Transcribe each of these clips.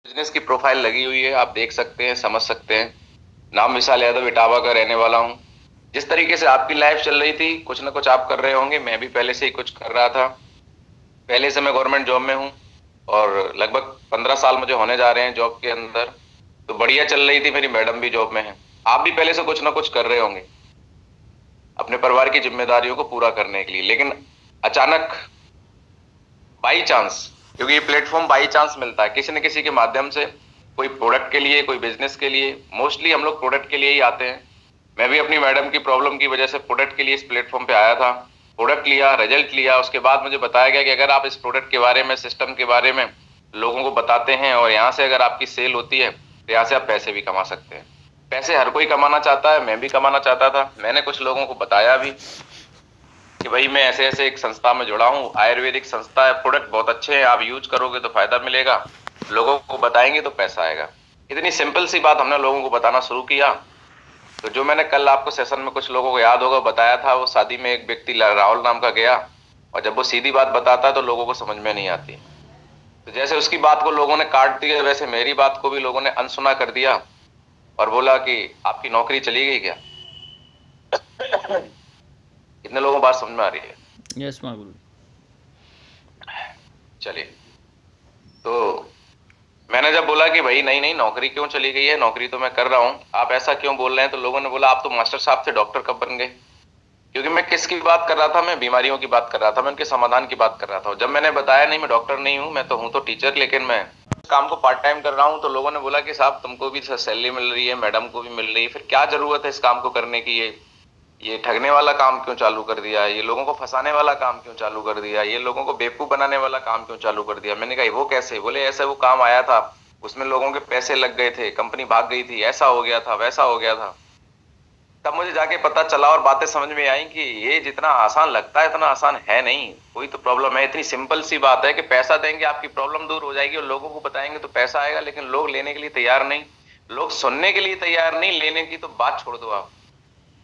Business की profile लगी हुई है, आप देख सकते हैं, समझ सकते हैं। नाम विशाल यादव इटावा का रहने वाला हूँ। जिस तरीके से आपकी लाइफ चल रही थी, कुछ ना कुछ आप कर रहे होंगे, मैं भी पहले से ही कुछ कर रहा था। पहले से मैं गवर्नमेंट जॉब में हूँ और लगभग 15 साल मुझे होने जा रहे हैं जॉब के अंदर। तो बढ़िया चल रही थी, मेरी मैडम भी जॉब में है। आप भी पहले से कुछ ना कुछ कर रहे होंगे अपने परिवार की जिम्मेदारियों को पूरा करने के लिए, लेकिन अचानक बाई चांस, क्योंकि ये प्लेटफॉर्म बाई चांस मिलता है किसी न किसी के माध्यम से, कोई प्रोडक्ट के लिए, कोई बिजनेस के लिए। मोस्टली हम लोग प्रोडक्ट के लिए ही आते हैं। मैं भी अपनी मैडम की प्रॉब्लम की वजह से प्रोडक्ट के लिए इस प्लेटफॉर्म पे आया था। प्रोडक्ट लिया, रिजल्ट लिया, उसके बाद मुझे बताया गया कि अगर आप इस प्रोडक्ट के बारे में, सिस्टम के बारे में लोगों को बताते हैं और यहाँ से अगर आपकी सेल होती है तो यहाँ से आप पैसे भी कमा सकते हैं। पैसे हर कोई कमाना चाहता है, मैं भी कमाना चाहता था। मैंने कुछ लोगों को बताया भी कि भाई मैं ऐसे ऐसे एक संस्था में जुड़ा हूँ, आयुर्वेदिक संस्था है, प्रोडक्ट बहुत अच्छे हैं, आप यूज करोगे तो फायदा मिलेगा, लोगों को बताएंगे तो पैसा आएगा। इतनी सिंपल सी बात हमने लोगों को बताना शुरू किया। तो जो मैंने कल आपको सेशन में कुछ लोगों को याद होगा बताया था, वो शादी में एक व्यक्ति राहुल नाम का गया, और जब वो सीधी बात बताता है तो लोगों को समझ में नहीं आती। तो जैसे उसकी बात को लोगों ने काट दिया, वैसे मेरी बात को भी लोगों ने अनसुना कर दिया और बोला कि आपकी नौकरी चली गई क्या। कितने लोगों को बात समझ में आ रही है? यस महागुरु। चलिए, तो मैंने जब बोला कि भाई नहीं नहीं, नौकरी क्यों चली गई है, नौकरी तो मैं कर रहा हूं, आप ऐसा क्यों बोल रहे हैं, तो लोगों ने बोला आप तो मास्टर साहब थे, डॉक्टर कब बन गए। क्योंकि मैं किसकी बात कर रहा था, मैं बीमारियों की बात कर रहा था, मैं उनके समाधान की बात कर रहा था। जब मैंने बताया नहीं मैं डॉक्टर नहीं हूं, मैं तो हूं तो टीचर, लेकिन मैं इस काम को पार्ट टाइम कर रहा हूं, तो लोगों ने बोला कि साहब तुमको भी सैलरी मिल रही है, मैडम को भी मिल रही है, फिर क्या जरूरत है इस काम को करने की। ये ठगने वाला काम क्यों चालू कर दिया, ये लोगों को फंसाने वाला काम क्यों चालू कर दिया, ये लोगों को बेवकूफ बनाने वाला काम क्यों चालू कर दिया। मैंने कहा वो कैसे? बोले ऐसे वो काम आया था, उसमें लोगों के पैसे लग गए थे, कंपनी भाग गई थी, ऐसा हो गया था, वैसा हो गया था। तब मुझे जाके पता चला और बातें समझ में आई कि ये जितना आसान लगता है इतना आसान है नहीं। कोई तो प्रॉब्लम है, इतनी सिंपल सी बात है कि पैसा देंगे आपकी प्रॉब्लम दूर हो जाएगी, और लोगों को बताएंगे तो पैसा आएगा। लेकिन लोग लेने के लिए तैयार नहीं, लोग सुनने के लिए तैयार नहीं, लेने की तो बात छोड़ दो आप।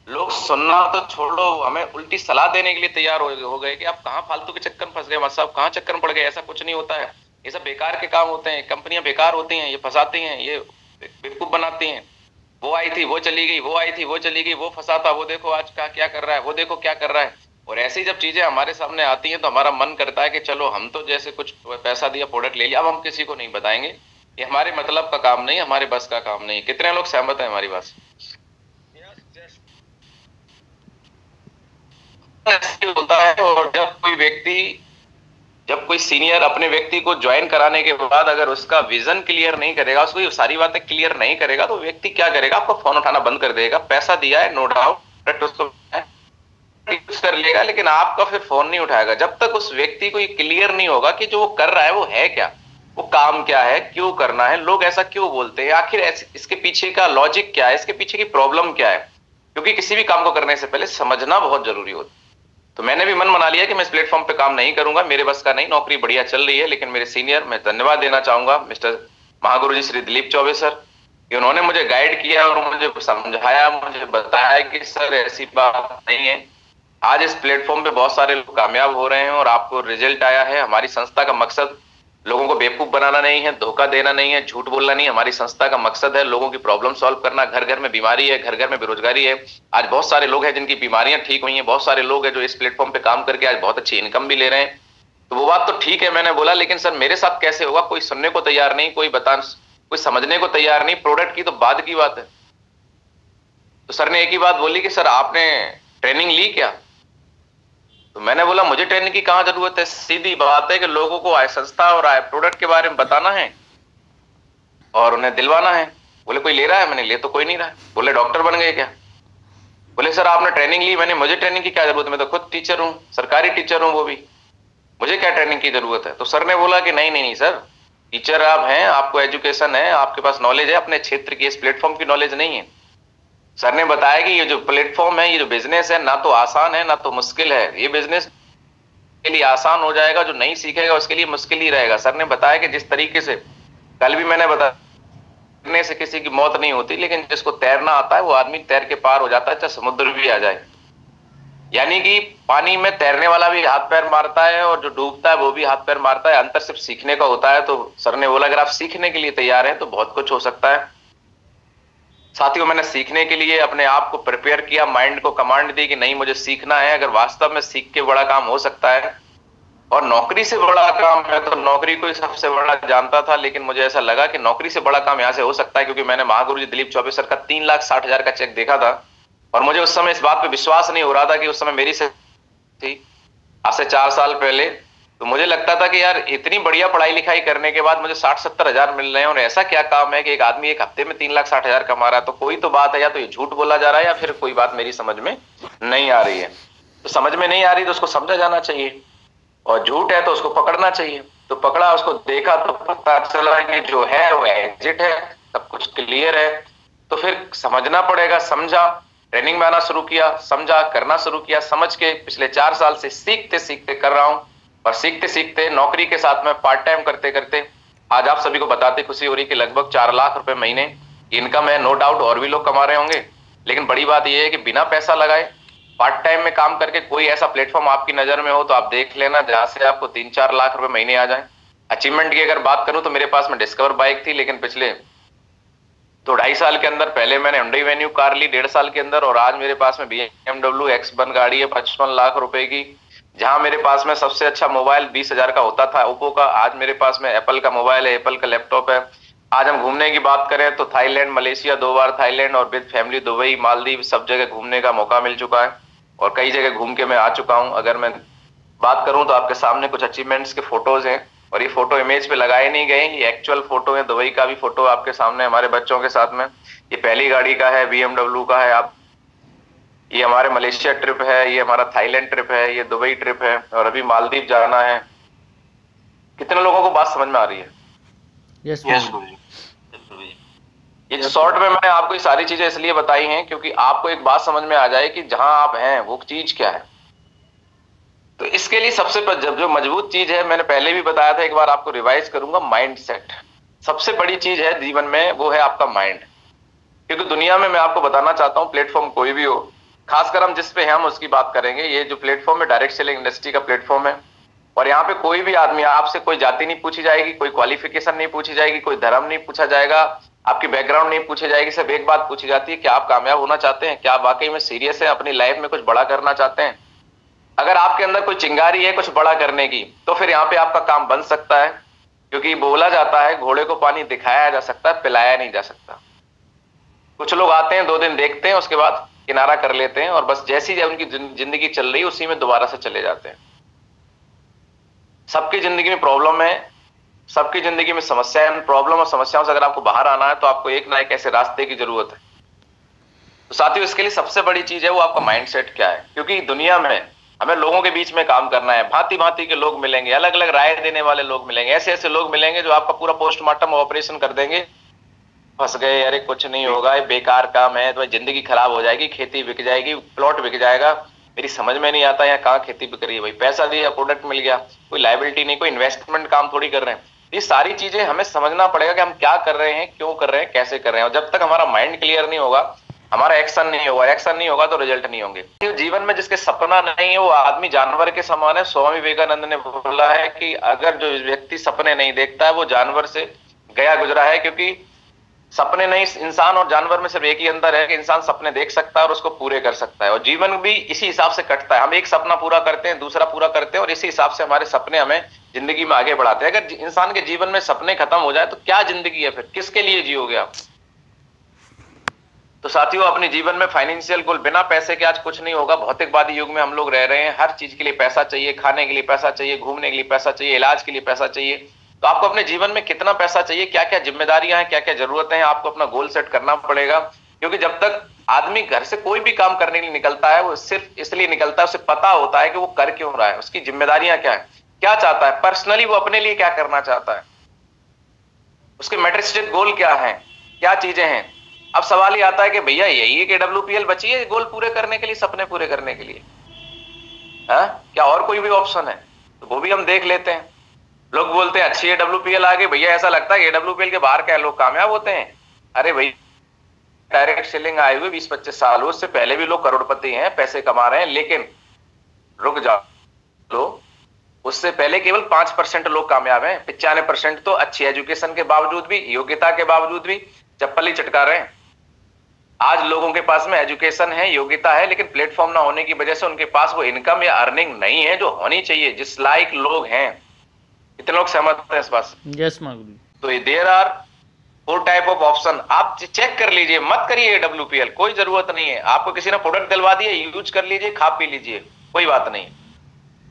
लोग सुनना तो छोड़ो, हमें उल्टी सलाह देने के लिए तैयार हो गए कि आप कहाँ फालतू के चक्कर में फंस गए, मतलब साहब कहाँ चक्कर में पड़ गए, ऐसा कुछ नहीं होता है, ये सब बेकार के काम होते हैं, कंपनियां बेकार होती हैं, ये फंसाती हैं, ये बेवकूफ बनाती हैं। वो आई थी वो चली गई, वो आई थी वो चली गई, वो फंसा था, वो देखो आज का क्या कर रहा है, वो देखो क्या कर रहा है। और ऐसी जब चीजें हमारे सामने आती हैं तो हमारा मन करता है कि चलो हम तो जैसे कुछ पैसा दिया, प्रोडक्ट ले लिया, अब हम किसी को नहीं बताएंगे, ये हमारे मतलब का काम नहीं, हमारे बस का काम नहीं। कितने लोग सहमत हैं हमारी बात से? ऐसे होता है। और जब कोई सीनियर अपने व्यक्ति को ज्वाइन कराने के बाद अगर उसका विजन क्लियर नहीं करेगा, उसको ये सारी बातें क्लियर नहीं करेगा, तो व्यक्ति क्या करेगा, आपको फोन उठाना बंद कर देगा। पैसा दिया है नो डाउट, उसको यूज कर लेगा, लेकिन आपका फिर फोन नहीं उठाएगा जब तक उस व्यक्ति को ये क्लियर नहीं होगा कि जो वो कर रहा है वो है क्या, वो काम क्या है, क्यों करना है, लोग ऐसा क्यों बोलते हैं, आखिर इसके पीछे का लॉजिक क्या है, इसके पीछे की प्रॉब्लम क्या है। क्योंकि किसी भी काम को करने से पहले समझना बहुत जरूरी होता है। तो मैंने भी मन बना लिया कि मैं इस प्लेटफॉर्म पे काम नहीं करूंगा, मेरे बस का नहीं, नौकरी बढ़िया चल रही है। लेकिन मेरे सीनियर, मैं धन्यवाद देना चाहूंगा मिस्टर महागुरु जी श्री दिलीप चौबे सर, कि उन्होंने मुझे गाइड किया और मुझे समझाया, मुझे बताया कि सर ऐसी बात नहीं है। आज इस प्लेटफॉर्म पे बहुत सारे लोग कामयाब हो रहे हैं और आपको रिजल्ट आया है। हमारी संस्था का मकसद लोगों को बेवकूफ बनाना नहीं है, धोखा देना नहीं है, झूठ बोलना नहीं है। हमारी संस्था का मकसद है लोगों की प्रॉब्लम सॉल्व करना। घर घर में बीमारी है, घर घर में बेरोजगारी है। आज बहुत सारे लोग हैं जिनकी बीमारियां ठीक हुई हैं, बहुत सारे लोग हैं जो इस प्लेटफॉर्म पे काम करके आज बहुत अच्छी इनकम भी ले रहे हैं। तो वो बात तो ठीक है, मैंने बोला, लेकिन सर मेरे साथ कैसे होगा? कोई सुनने को तैयार नहीं, कोई समझने को तैयार नहीं। प्रोडक्ट की तो बाद की बात है। तो सर ने एक ही बात बोली कि सर आपने ट्रेनिंग ली क्या? तो मैंने बोला मुझे ट्रेनिंग की कहां जरूरत है, सीधी बात है कि लोगों को आय संस्था और आय प्रोडक्ट के बारे में बताना है और उन्हें दिलवाना है। बोले कोई ले रहा है? मैंने ले तो कोई नहीं रहा है। बोले डॉक्टर बन गए क्या? बोले सर आपने ट्रेनिंग ली। मैंने मुझे ट्रेनिंग की क्या जरूरत है, मैं तो खुद टीचर हूँ, सरकारी टीचर हूँ वो भी, मुझे क्या ट्रेनिंग की जरूरत है। तो सर ने बोला कि नहीं नहीं नहीं सर, टीचर आप हैं, आपको एजुकेशन है, आपके पास नॉलेज है, अपने क्षेत्र की, इस प्लेटफॉर्म की नॉलेज नहीं है। सर ने बताया कि ये जो प्लेटफॉर्म है, ये जो बिजनेस है, ना तो आसान है ना तो मुश्किल है। ये बिजनेस के लिए आसान हो जाएगा, जो नहीं सीखेगा उसके लिए मुश्किल ही रहेगा। सर ने बताया कि जिस तरीके से कल भी मैंने बताया, तैरने से किसी की मौत नहीं होती, लेकिन जिसको तैरना आता है वो आदमी तैर के पार हो जाता है, चाहे समुद्र भी आ जाए। यानी कि पानी में तैरने वाला भी हाथ पैर मारता है और जो डूबता है वो भी हाथ पैर मारता है, अंतर सिर्फ सीखने का होता है। तो सर ने बोला अगर आप सीखने के लिए तैयार हैं तो बहुत कुछ हो सकता है। साथियों, मैंने सीखने के लिए अपने आप को प्रिपेयर किया, माइंड को कमांड दी कि नहीं मुझे सीखना है। अगर वास्तव में सीख के बड़ा काम हो सकता है और नौकरी से बड़ा काम है तो नौकरी को ही सबसे बड़ा जानता था, लेकिन मुझे ऐसा लगा कि नौकरी से बड़ा काम यहाँ से हो सकता है, क्योंकि मैंने महागुरु जी दिलीप चौबे सर का 3,60,000 का चेक देखा था और मुझे उस समय इस बात पे विश्वास नहीं हो रहा था कि उस समय मेरी से थी, आज से 4 साल पहले। तो मुझे लगता था कि यार इतनी बढ़िया पढ़ाई लिखाई करने के बाद मुझे 60-70 हजार मिल रहे हैं और ऐसा क्या काम है कि एक आदमी एक हफ्ते में 3,60,000 कमा रहा है। तो कोई तो बात है, या तो ये झूठ बोला जा रहा है या फिर कोई बात मेरी समझ में नहीं आ रही है। तो समझ में नहीं आ रही तो उसको समझा जाना चाहिए, और झूठ है तो उसको पकड़ना चाहिए। तो पकड़ा, उसको देखा तो पता चला कि जो है वो एग्जिट है, सब कुछ क्लियर है। तो फिर समझना पड़ेगा, समझा, ट्रेनिंग में आना शुरू किया, समझा, करना शुरू किया, समझ के पिछले 4 साल से सीखते सीखते कर रहा हूं। और सीखते सीखते नौकरी के साथ में पार्ट टाइम करते करते आज आप सभी को बताते खुशी हो रही कि लगभग 4 लाख रुपए महीने इनकम है। नो डाउट और भी लोग कमा रहे होंगे, लेकिन बड़ी बात यह है कि बिना पैसा लगाए पार्ट टाइम में काम करके कोई ऐसा प्लेटफॉर्म आपकी नजर में हो तो आप देख लेना जहां से आपको 3-4 लाख रुपए महीने आ जाए। अचीवमेंट की अगर बात करूं तो मेरे पास में डिस्कवर बाइक थी, लेकिन पिछले 2-2.5 साल के अंदर पहले मैंने हुंडई वेन्यू कार ली 1.5 साल के अंदर, और आज मेरे पास में BMW X1 गाड़ी है 55 लाख रुपए की। जहां मेरे पास में सबसे अच्छा मोबाइल 20,000 का होता था ओप्पो का, आज मेरे पास में एप्पल का मोबाइल है, एप्पल का लैपटॉप है। आज हम घूमने की बात करें तो थाईलैंड, मलेशिया 2 बार थाईलैंड और विद फैमिली दुबई, मालदीव सब जगह घूमने का मौका मिल चुका है और कई जगह घूम के मैं आ चुका हूं। अगर मैं बात करूं तो आपके सामने कुछ अचीवमेंट्स के फोटोज हैं, और ये फोटो इमेज पे लगाए नहीं गए, ये एक्चुअल फोटो है। दुबई का भी फोटो आपके सामने हमारे बच्चों के साथ में। ये पहली गाड़ी का है, BMW का है। आप ये हमारे मलेशिया ट्रिप है, ये हमारा थाईलैंड ट्रिप है, ये दुबई ट्रिप है, और अभी मालदीव जाना है। कितने लोगों को बात समझ में आ रही है? यस गुरुजी। ये शॉर्ट में मैंने आपको ये सारी चीजें इसलिए बताई हैं क्योंकि आपको एक बात समझ में आ जाए कि जहां आप हैं वो चीज क्या है। तो इसके लिए सबसे जब जो मजबूत चीज है, मैंने पहले भी बताया था, एक बार आपको रिवाइज करूंगा, माइंड सेट सबसे बड़ी चीज है जीवन में, वो है आपका माइंड। क्योंकि दुनिया में मैं आपको बताना चाहता हूं, प्लेटफॉर्म कोई भी हो, खासकर हम जिस पे हैं हम उसकी बात करेंगे। ये जो प्लेटफॉर्म है डायरेक्ट सेलिंग इंडस्ट्री का प्लेटफॉर्म है, और यहाँ पे कोई भी आदमी, आपसे कोई जाति नहीं पूछी जाएगी, कोई क्वालिफिकेशन नहीं पूछी जाएगी, कोई धर्म नहीं पूछा जाएगा, आपकी बैकग्राउंड नहीं पूछी जाएगी। सिर्फ एक बात पूछी जाती है कि आप कामयाब होना चाहते हैं, क्या आप वाकई में सीरियस है, अपनी लाइफ में कुछ बड़ा करना चाहते हैं। अगर आपके अंदर कोई चिंगारी है कुछ बड़ा करने की, तो फिर यहाँ पे आपका काम बन सकता है। क्योंकि बोला जाता है घोड़े को पानी दिखाया जा सकता है, पिलाया नहीं जा सकता। कुछ लोग आते हैं 2 दिन देखते हैं, उसके बाद किनारा कर लेते हैं, और बस जैसी जब उनकी जिंदगी चल रही है उसी में दोबारा से चले जाते हैं। सबकी जिंदगी में प्रॉब्लम है, सबकी जिंदगी में समस्या है। प्रॉब्लम और समस्याओं से अगर आपको बाहर आना है तो आपको एक ना एक ऐसे रास्ते की जरूरत है। तो साथियों, इसके लिए सबसे बड़ी चीज है वो आपका माइंडसेट क्या है। क्योंकि दुनिया में हमें लोगों के बीच में काम करना है, भांति भांति के लोग मिलेंगे, अलग अलग राय देने वाले लोग मिलेंगे, ऐसे ऐसे लोग मिलेंगे जो आपका पूरा पोस्टमार्टम ऑपरेशन कर देंगे। फंस गए, अरे कुछ नहीं होगा, ये बेकार काम है, तो जिंदगी खराब हो जाएगी, खेती बिक जाएगी, प्लॉट बिक जाएगा, मेरी समझ में नहीं आता यहाँ कहाँ खेती बिक रही है, भाई पैसा दिया प्रोडक्ट मिल गया, कोई लायबिलिटी नहीं, कोई इन्वेस्टमेंट काम थोड़ी कर रहे हैं। ये सारी चीजें हमें समझना पड़ेगा कि हम क्या कर रहे हैं, क्यों कर रहे हैं, कैसे कर रहे हैं। और जब तक हमारा माइंड क्लियर नहीं होगा, हमारा एक्शन नहीं होगा, एक्शन नहीं होगा तो रिजल्ट नहीं होंगे। जीवन में जिसके सपना नहीं है वो आदमी जानवर के समान है। स्वामी विवेकानंद ने बोला है कि अगर जो व्यक्ति सपने नहीं देखता है वो जानवर से गया गुजरा है। क्योंकि सपने नहीं, इंसान और जानवर में सिर्फ एक ही अंतर है कि इंसान सपने देख सकता है और उसको पूरे कर सकता है, और जीवन भी इसी हिसाब से कटता है। हम एक सपना पूरा करते हैं, दूसरा पूरा करते हैं, और इसी हिसाब से हमारे सपने हमें जिंदगी में आगे बढ़ाते हैं। अगर इंसान के जीवन में सपने खत्म हो जाए तो क्या जिंदगी है फिर, किसके लिए जियोगे आप? तो साथियों, अपने जीवन में फाइनेंशियल गोल, बिना पैसे के आज कुछ नहीं होगा। भौतिकवादी युग में हम लोग रह रहे हैं, हर चीज के लिए पैसा चाहिए, खाने के लिए पैसा चाहिए, घूमने के लिए पैसा चाहिए, इलाज के लिए पैसा चाहिए। तो आपको अपने जीवन में कितना पैसा चाहिए, क्या क्या जिम्मेदारियां हैं, क्या क्या जरूरतें हैं, आपको अपना गोल सेट करना पड़ेगा। क्योंकि जब तक आदमी घर से कोई भी काम करने के लिए निकलता है वो सिर्फ इसलिए निकलता है, उसे पता होता है कि वो कर क्यों रहा है, उसकी जिम्मेदारियां क्या है, क्या चाहता है, पर्सनली वो अपने लिए क्या करना चाहता है, उसके मैट्रिस्टिक गोल क्या है, क्या चीजें हैं। अब सवाल ये आता है कि भैया यही है कि WPL बची है गोल पूरे करने के लिए, सपने पूरे करने के लिए, क्या और कोई भी ऑप्शन है? तो वो भी हम देख लेते हैं। लोग बोलते हैं अच्छी है WPL आ गई, भैया ऐसा लगता है WPL के बाहर क्या लोग कामयाब होते हैं। अरे भाई, डायरेक्ट सेलिंग आए हुए 20-25 साल, उससे पहले भी लोग करोड़पति हैं, पैसे कमा रहे हैं, लेकिन रुक जाओ लो, उससे पहले केवल 5% लोग कामयाब हैं, 95% तो अच्छी एजुकेशन के बावजूद भी, योग्यता के बावजूद भी चप्पल ही चटका रहे हैं। आज लोगों के पास में एजुकेशन है, योग्यता है, लेकिन प्लेटफॉर्म ना होने की वजह से उनके पास वो इनकम या अर्निंग नहीं है जो होनी चाहिए, जिस लायक लोग हैं। इतने लोग सहमत हैं इस बात से? यस मागुली। तो there are 4 type of option, आप चेक कर लीजिए, मत करिए AWPL, कोई जरूरत नहीं है। आपको किसी ने प्रोडक्ट दिलवा दिए, यूज कर लीजिए, खा पी लीजिए, कोई बात नहीं।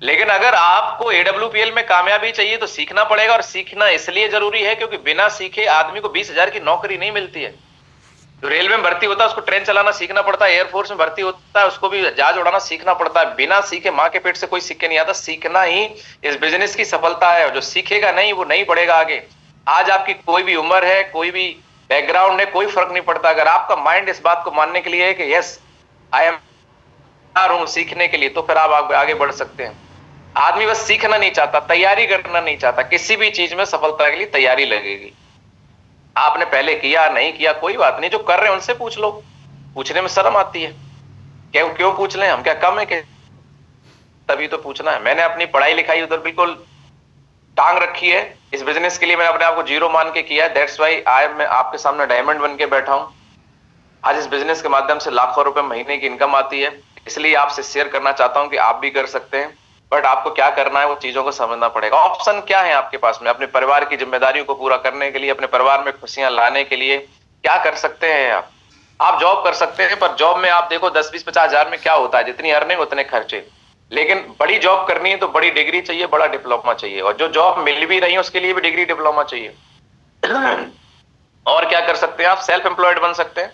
लेकिन अगर आपको AWPL में कामयाबी चाहिए तो सीखना पड़ेगा, और सीखना इसलिए जरूरी है क्योंकि बिना सीखे आदमी को 20,000 की नौकरी नहीं मिलती है। जो रेलवे में भर्ती होता है उसको ट्रेन चलाना सीखना पड़ता है, एयरफोर्स में भर्ती होता है उसको भी जहाज उड़ाना सीखना पड़ता है। बिना सीखे माँ के पेट से कोई सीख के नहीं आता। सीखना ही इस बिजनेस की सफलता है। जो सीखेगा नहीं वो नहीं बढ़ेगा आगे। आज आपकी कोई भी उम्र है, कोई भी बैकग्राउंड है, कोई फर्क नहीं पड़ता। अगर आपका माइंड इस बात को मानने के लिए है कि यस आई एम तैयार हूं सीखने के लिए, तो फिर आप आगे बढ़ सकते हैं। आदमी बस सीखना नहीं चाहता, तैयारी करना नहीं चाहता। किसी भी चीज में सफलता के लिए तैयारी लगेगी। आपने पहले किया नहीं किया कोई बात नहीं, जो कर रहे हैं उनसे पूछ लो। पूछने में शर्म आती है, क्यों क्यों पूछ लें, हम क्या कम है कि? तभी तो पूछना है। मैंने अपनी पढ़ाई लिखाई उधर बिल्कुल टांग रखी है। इस बिजनेस के लिए मैंने अपने आप को जीरो मान के किया है। दैट्स वाई आई मैं आपके सामने डायमंड बन के बैठा हूं। आज इस बिजनेस के माध्यम से लाखों रुपए महीने की इनकम आती है। इसलिए आपसे शेयर करना चाहता हूं कि आप भी कर सकते हैं, बट आपको क्या करना है वो चीजों को समझना पड़ेगा। ऑप्शन क्या है आपके पास में अपने परिवार की जिम्मेदारियों को पूरा करने के लिए, अपने परिवार में खुशियां लाने के लिए क्या कर सकते हैं आप जॉब कर सकते हैं, पर जॉब में आप देखो 10, 20, 50 हजार में क्या होता है, जितनी अर्निंग उतने खर्चे। लेकिन बड़ी जॉब करनी है तो बड़ी डिग्री चाहिए, बड़ा डिप्लोमा चाहिए, और जो जॉब मिल भी रही है उसके लिए भी डिग्री डिप्लोमा चाहिए। और क्या कर सकते हैं आप? सेल्फ एम्प्लॉयड बन सकते हैं,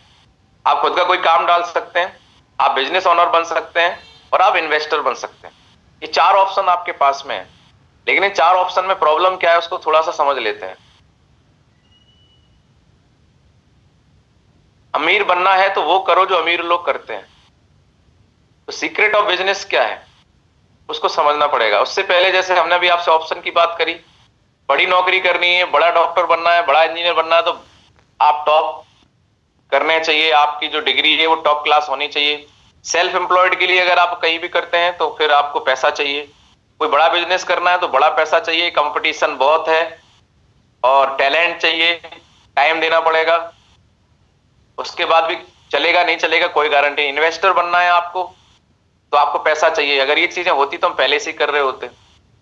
आप खुद का कोई काम डाल सकते हैं, आप बिजनेस ओनर बन सकते हैं, और आप इन्वेस्टर बन सकते हैं। ये 4 ऑप्शन आपके पास में है। लेकिन इन 4 ऑप्शन में प्रॉब्लम क्या है उसको थोड़ा सा समझ लेते हैं। अमीर बनना है तो वो करो जो अमीर लोग करते हैं। तो सीक्रेट ऑफ बिजनेस क्या है उसको समझना पड़ेगा। उससे पहले जैसे हमने अभी आपसे ऑप्शन की बात करी, बड़ी नौकरी करनी है, बड़ा डॉक्टर बनना है, बड़ा इंजीनियर बनना है, तो आप टॉप करने चाहिए, आपकी जो डिग्री है वो टॉप क्लास होनी चाहिए। सेल्फ एम्प्लॉयड के लिए अगर आप कहीं भी करते हैं तो फिर आपको पैसा चाहिए। कोई बड़ा बिजनेस करना है तो बड़ा पैसा चाहिए, कंपटीशन बहुत है, और टैलेंट चाहिए, टाइम देना पड़ेगा। उसके बाद भी चलेगा नहीं चलेगा कोई गारंटी। इन्वेस्टर बनना है आपको तो आपको पैसा चाहिए। अगर ये चीजें होती तो हम पहले से ही कर रहे होते।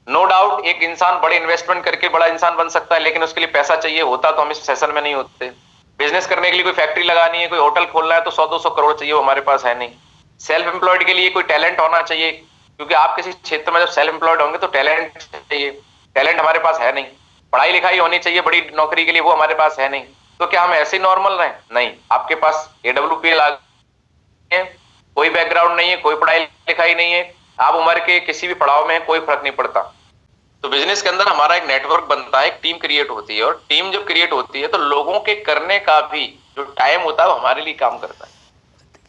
नो डाउट एक इंसान बड़े इन्वेस्टमेंट करके बड़ा इंसान बन सकता है, लेकिन उसके लिए पैसा चाहिए होता तो हम इस सेशन में नहीं होते। बिजनेस करने के लिए कोई फैक्ट्री लगानी है, कोई होटल खोलना है तो 100-200 करोड़ चाहिए, वो हमारे पास है नहीं। सेल्फ एम्प्लॉयड के लिए कोई टैलेंट होना चाहिए, क्योंकि आप किसी क्षेत्र में जब सेल्फ एम्प्लॉयड होंगे तो टैलेंट चाहिए। टैलेंट हमारे पास है नहीं। पढ़ाई लिखाई होनी चाहिए बड़ी नौकरी के लिए, वो हमारे पास है नहीं। तो क्या हम ऐसे नॉर्मल रहे? नहीं, आपके पास AWPL आ गए, कोई बैकग्राउंड नहीं है, कोई पढ़ाई लिखाई नहीं है, आप उम्र के किसी भी पड़ाव में है, कोई फर्क नहीं पड़ता। तो बिजनेस के अंदर हमारा एक नेटवर्क बनता है, एक टीम क्रिएट होती है, और टीम जब क्रिएट होती है तो लोगों के करने का भी जो टाइम होता है वो हमारे लिए काम करता है।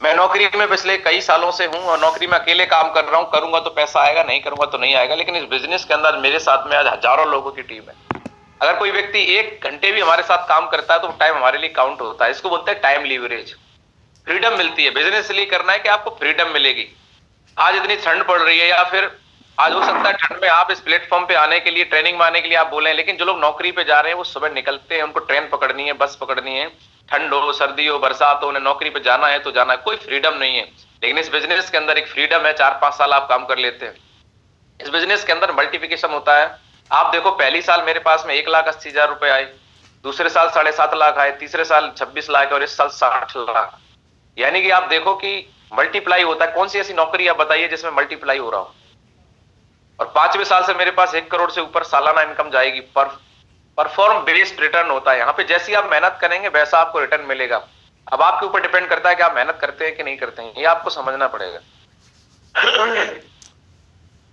मैं नौकरी में पिछले कई सालों से हूं और नौकरी में अकेले काम कर रहा हूं। करूंगा तो पैसा आएगा, नहीं करूंगा तो नहीं आएगा। लेकिन इस बिजनेस के अंदर मेरे साथ में आज हजारों लोगों की टीम है। अगर कोई व्यक्ति 1 घंटे भी हमारे साथ काम करता है तो टाइम हमारे लिए काउंट होता है। इसको बोलते हैं टाइम लीवरेज। फ्रीडम मिलती है। बिजनेस इसलिए करना है कि आपको फ्रीडम मिलेगी। आज इतनी ठंड पड़ रही है, या फिर आज हो सकता है ठंड में आप इस प्लेटफॉर्म पे आने के लिए, ट्रेनिंग में आने के लिए आप बोले, लेकिन जो लोग नौकरी पे जा रहे हैं वो सुबह निकलते हैं, उनको ट्रेन पकड़नी है, बस पकड़नी है, ठंड हो, सर्दी हो, बरसात हो, उन्हें नौकरी पे जाना है तो जाना है, कोई फ्रीडम नहीं है। लेकिन इस बिजनेस के अंदर एक फ्रीडम है, 4-5 साल आप काम कर लेते हैं। इस बिजनेस के अंदर मल्टीप्लिकेशन होता है। आप देखो पहली साल मेरे पास में 1,80,000 रुपए आए, दूसरे साल 7.5 लाख आए, तीसरे साल 26 लाख और इस साल 60 लाख। यानी कि आप देखो कि मल्टीप्लाई होता है। कौन सी ऐसी नौकरी आप बताइए जिसमें मल्टीप्लाई हो रहा हो? और 5वें साल से मेरे पास 1 करोड़ से ऊपर सालाना इनकम जाएगी। परफॉर्म बेस्ड रिटर्न होता है। यहाँ पे जैसी आप मेहनत करेंगे वैसा आपको रिटर्न मिलेगा। अब आपके ऊपर डिपेंड करता है कि आप मेहनत करते हैं कि नहीं करते हैं, ये आपको समझना पड़ेगा।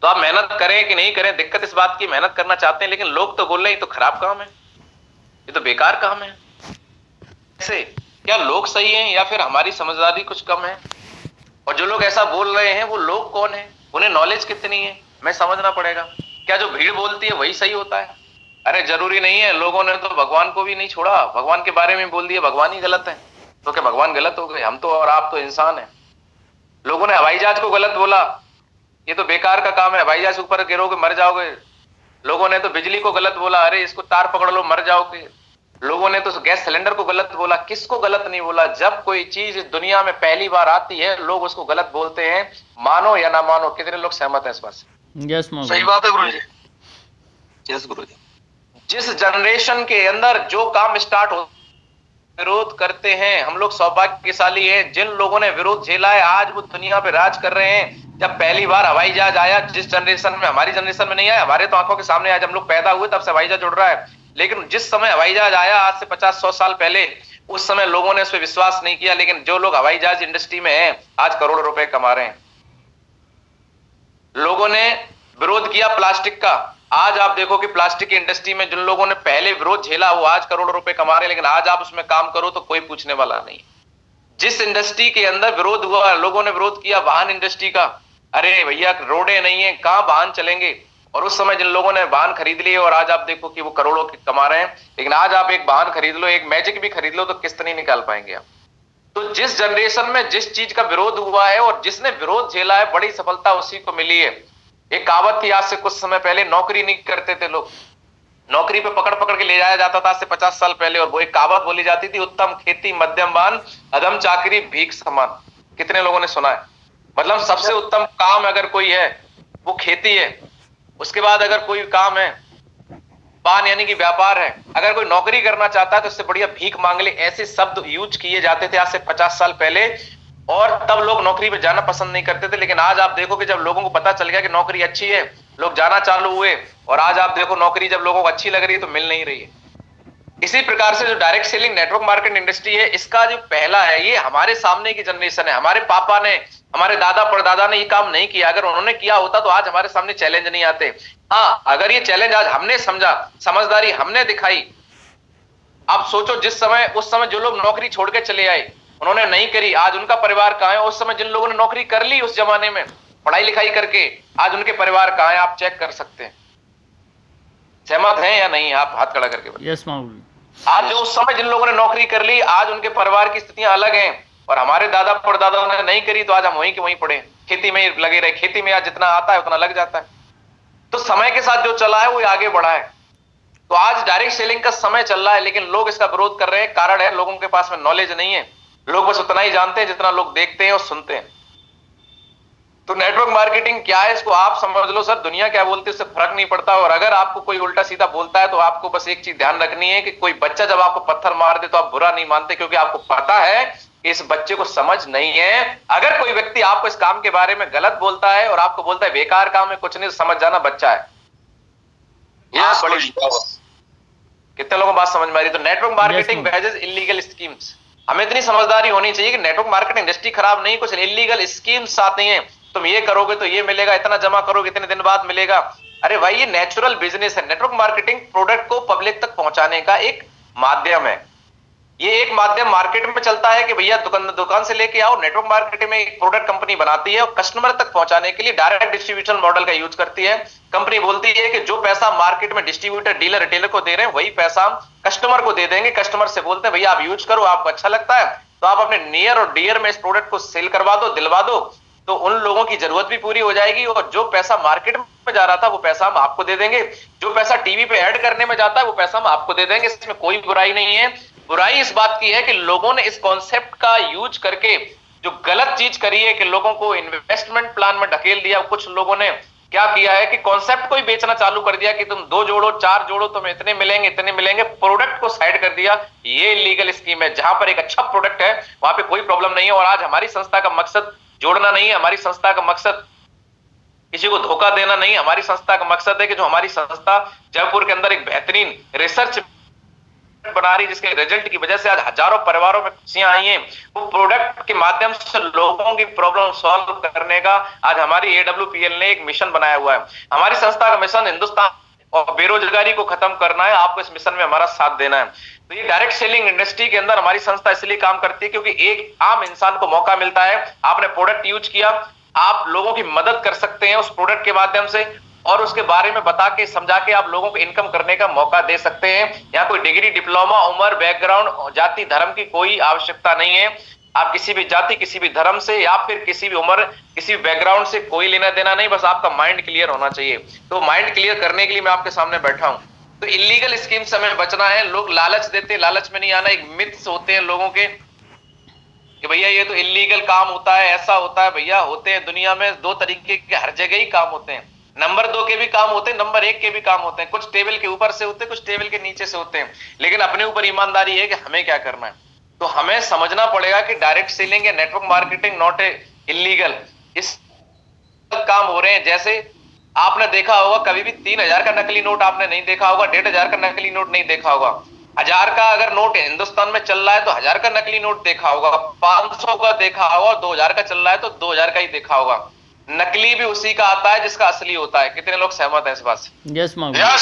तो आप मेहनत करें कि नहीं करें, दिक्कत इस बात की मेहनत करना चाहते हैं, लेकिन लोग तो बोल रहे हैं ये तो खराब काम है, ये तो बेकार काम है। ऐसे क्या लोग सही हैं या फिर हमारी समझदारी कुछ कम है? और जो लोग ऐसा बोल रहे हैं वो लोग कौन है, उन्हें नॉलेज कितनी है, मैं समझना पड़ेगा। क्या जो भीड़ बोलती है वही सही होता है? अरे जरूरी नहीं है। लोगों ने तो भगवान को भी नहीं छोड़ा, भगवान के बारे में बोल दिया भगवान ही गलत है। तो क्या भगवान गलत हो गए? हम तो और आप तो इंसान हैं। लोगों ने हवाई जहाज को गलत बोला, ये तो बेकार का काम है, हवाई जहाज ऊपर गिरोगे मर जाओगे। लोगों ने तो बिजली को गलत बोला, अरे इसको तार पकड़ लो मर जाओगे। लोगों ने तो गैस सिलेंडर को गलत बोला, किसको गलत नहीं बोला? जब कोई चीज इस दुनिया में पहली बार आती है लोग उसको गलत बोलते हैं, मानो या ना मानो। कितने लोग सहमत हैं इस बात से? यस, सही बात है गुरुजी। यस गुरुजी। जिस जनरेशन के अंदर जो काम स्टार्ट हो विरोध करते हैं, हम लोग सौभाग्यशाली हैं। जिन लोगों ने विरोध झेला है आज वो दुनिया पे राज कर रहे हैं। जब पहली बार हवाई जहाज आया, जिस जनरेशन में, हमारी जनरेशन में नहीं आया, हमारे तो आंखों के सामने आज हम लोग पैदा हुए तब से हवाई जहाज उड़ रहा है, लेकिन जिस समय हवाई जहाज आया आज से 50-100 साल पहले, उस समय लोगों ने उस पर विश्वास नहीं किया। लेकिन जो लोग हवाई जहाज इंडस्ट्री में हैं आज करोड़ों रुपए कमा रहे हैं। लोगों ने विरोध किया प्लास्टिक का, आज आप देखो कि प्लास्टिक की इंडस्ट्री में जिन लोगों ने पहले विरोध झेला वो आज करोड़ों रुपए कमा रहे हैं, लेकिन आज आप उसमें काम करो तो कोई पूछने वाला नहीं। जिस इंडस्ट्री के अंदर विरोध हुआ, लोगों ने विरोध किया वाहन इंडस्ट्री का, अरे भैया रोडें नहीं है, कहां वाहन चलेंगे? और उस समय जिन लोगों ने वाहन खरीद लिए और आज आप देखो कि वो करोड़ों के कमा रहे हैं। लेकिन आज आप एक वाहन खरीद लो, एक मैजिक भी खरीद लो तो किस्त नहीं निकाल पाएंगे आप। तो जिस जनरेशन में जिस चीज का विरोध हुआ है और जिसने विरोध झेला है, बड़ी सफलता उसी को मिली है। एक कहावत थी आज से कुछ समय पहले, नौकरी नहीं करते थे लोग, नौकरी पे पकड़ पकड़ के ले जाया जाता था आज से 50 साल पहले, और वो एक कहावत बोली जाती थी, उत्तम खेती मध्यम वान, अधम चाकरी भीख समान। कितने लोगों ने सुना है? मतलब सबसे उत्तम काम अगर कोई है वो खेती है, उसके बाद अगर कोई काम है पान यानी कि व्यापार है, अगर कोई नौकरी करना चाहता है तो उससे बढ़िया भीख मांग ले। ऐसे शब्द यूज किए जाते थे आज से 50 साल पहले, और तब लोग नौकरी पे जाना पसंद नहीं करते थे। लेकिन आज आप देखो कि जब लोगों को पता चल गया कि नौकरी अच्छी है, लोग जाना चालू हुए, और आज आप देखो नौकरी जब लोगों को अच्छी लग रही है तो मिल नहीं रही है। इसी प्रकार से जो direct selling network marketing industry है, इसका जो पहला है, ये हमारे सामने की जनरेशन है। हमारे पापा ने, हमारे दादा परदादा ने ये काम नहीं किया। अगर उन्होंने किया होता तो आज हमारे सामने चैलेंज नहीं आते। हाँ, अगर ये चैलेंज आज हमने समझा, समझदारी हमने दिखाई। आप सोचो जिस समय, उस समय जो लोग नौकरी छोड़ के चले आए, उन्होंने नहीं करी, आज उनका परिवार कहां है? उस समय जिन लोगों ने नौकरी कर ली उस जमाने में पढ़ाई लिखाई करके, आज उनके परिवार कहां है? आप चेक कर सकते हैं। सहमत हैं या नहीं? आप हाथ खड़ा करके बताइए। यस मामूली। आज जो उस समय जिन लोगों ने नौकरी कर ली, आज उनके परिवार की स्थितियां अलग हैं, और हमारे दादा परदादा ने नहीं करी तो आज हम वहीं के वहीं पड़े, खेती में लगे रहे। खेती में आज जितना आता है उतना लग जाता है। तो समय के साथ जो चला है वो आगे बढ़ा है। तो आज डायरेक्ट सेलिंग का समय चल रहा है, लेकिन लोग इसका विरोध कर रहे हैं। कारण है लोगों के पास में नॉलेज नहीं है। लोग बस उतना ही जानते हैं जितना लोग देखते हैं और सुनते हैं। तो नेटवर्क मार्केटिंग क्या है इसको आप समझ लो सर, दुनिया क्या बोलती है उससे फर्क नहीं पड़ता। और अगर आपको कोई उल्टा सीधा बोलता है तो आपको बस एक चीज ध्यान रखनी है कि कोई बच्चा जब आपको पत्थर मार दे तो आप बुरा नहीं मानते, क्योंकि आपको पता है कि इस बच्चे को समझ नहीं है। अगर कोई व्यक्ति आपको इस काम के बारे में गलत बोलता है और आपको बोलता है बेकार काम है, कुछ नहीं, समझ जाना बच्चा है। कितने लोगों को बात समझ में आ रही? तो network marketing wages illegal schemes, हमें इतनी समझदारी होनी चाहिए कि नेटवर्क मार्केटिंग इंडस्ट्री खराब नहीं, कुछ इलीगल स्कीम्स आती हैं, तुम ये करोगे तो ये मिलेगा, इतना जमा करोगे इतने दिन बाद मिलेगा। अरे भाई ये नेचुरल बिजनेस है। नेटवर्क मार्केटिंग प्रोडक्ट को पब्लिक तक पहुंचाने का एक माध्यम है। ये एक माध्यम मार्केट में चलता है कि भैया दुकान से लेके आओ। नेटवर्क मार्केटिंग में एक प्रोडक्ट कंपनी बनाती है और कस्टमर तक पहुंचाने के लिए डायरेक्ट डिस्ट्रीब्यूशन मॉडल का यूज करती है। कंपनी बोलती है कि जो पैसा मार्केट में डिस्ट्रीब्यूटर, डीलर, रिटेलर को दे रहे हैं वही पैसा हम कस्टमर को दे देंगे। कस्टमर से बोलते हैं भैया आप यूज करो, आपको अच्छा लगता है तो आप अपने नियर और डियर में इस प्रोडक्ट को सेल करवा दो, दिलवा दो, तो उन लोगों की जरूरत भी पूरी हो जाएगी। और जो पैसा मार्केट में जा रहा था वो पैसा हम आपको दे देंगे। जो पैसा टीवी पे ऐड करने में जाता है वो पैसा हम आपको दे देंगे। इसमें कोई बुराई नहीं है। बुराई इस बात की है कि लोगों ने इस कॉन्सेप्ट का यूज करके जो गलत चीज करी है कि लोगों को इन्वेस्टमेंट प्लान में ढकेल दिया। कुछ लोगों ने क्या किया है कि कॉन्सेप्ट को ही बेचना चालू कर दिया कि तुम 2 जोड़ो 4 जोड़ो तुम्हें इतने मिलेंगे, इतने मिलेंगे। प्रोडक्ट को साइड कर दिया। ये इलीगल स्कीम है। जहां पर एक अच्छा प्रोडक्ट है वहां पे कोई प्रॉब्लम नहीं है। और आज हमारी संस्था का मकसद जोड़ना नहीं है, हमारी संस्था का मकसद किसी को धोखा देना नहीं। हमारी संस्था का मकसद है कि जो हमारी संस्था जयपुर के अंदर एक बेहतरीन रिसर्च बना रही, जिसके रिजल्ट की वजह से आज हजारों परिवारों में खुशियां आई हैं, वो प्रोडक्ट के माध्यम से लोगों की प्रॉब्लम सॉल्व करने का आज हमारी AWPL ने एक मिशन बनाया हुआ है। हमारी संस्था का मिशन हिंदुस्तान और बेरोजगारी को खत्म करना है। आपको इस मिशन में हमारा साथ देना है। तो ये डायरेक्ट सेलिंग इंडस्ट्री के अंदर हमारी संस्था इसलिए काम करती है क्योंकि एक आम इंसान को मौका मिलता है। आपने प्रोडक्ट यूज किया, आप लोगों की मदद कर सकते हैं उस प्रोडक्ट के माध्यम से, और उसके बारे में बता के समझा के आप लोगों को इनकम करने का मौका दे सकते हैं। यहाँ कोई डिग्री, डिप्लोमा, उम्र, बैकग्राउंड, जाति, धर्म की कोई आवश्यकता नहीं है। आप किसी भी जाति, किसी भी धर्म से या फिर किसी भी उम्र, किसी भी बैकग्राउंड से कोई लेना देना नहीं, बस आपका माइंड क्लियर होना चाहिए। तो माइंड क्लियर करने के लिए मैं आपके सामने बैठा हूं। तो इलीगल स्कीम से हमें बचना है। लोग लालच देते, लालच में नहीं आना। एक मिथ्स होते हैं लोगों के कि भैया ये तो इलीगल काम होता है, ऐसा होता है। भैया होते हैं दुनिया में दो तरीके के, हर जगह ही काम होते हैं। नंबर 2 के भी काम होते हैं, नंबर 1 के भी काम होते हैं। कुछ टेबल के ऊपर से होते हैं, कुछ टेबल के नीचे से होते हैं। लेकिन अपने ऊपर ईमानदारी है कि हमें क्या करना है। तो हमें समझना पड़ेगा कि डायरेक्ट सेलिंग या network marketing not a illegal. इस काम हो रहे हैं। जैसे आपने देखा होगा, कभी भी 3,000 का नकली नोट आपने नहीं देखा होगा, 1,500 का नकली नोट नहीं देखा होगा। 1,000 का अगर नोट हिंदुस्तान में चल रहा है तो 1,000 का नकली नोट देखा होगा, 500 का देखा होगा, 2,000 का चल रहा है तो 2,000 का ही देखा होगा। नकली भी उसी का आता है जिसका असली होता है। कितने लोग सहमत हैं इस बात से? यस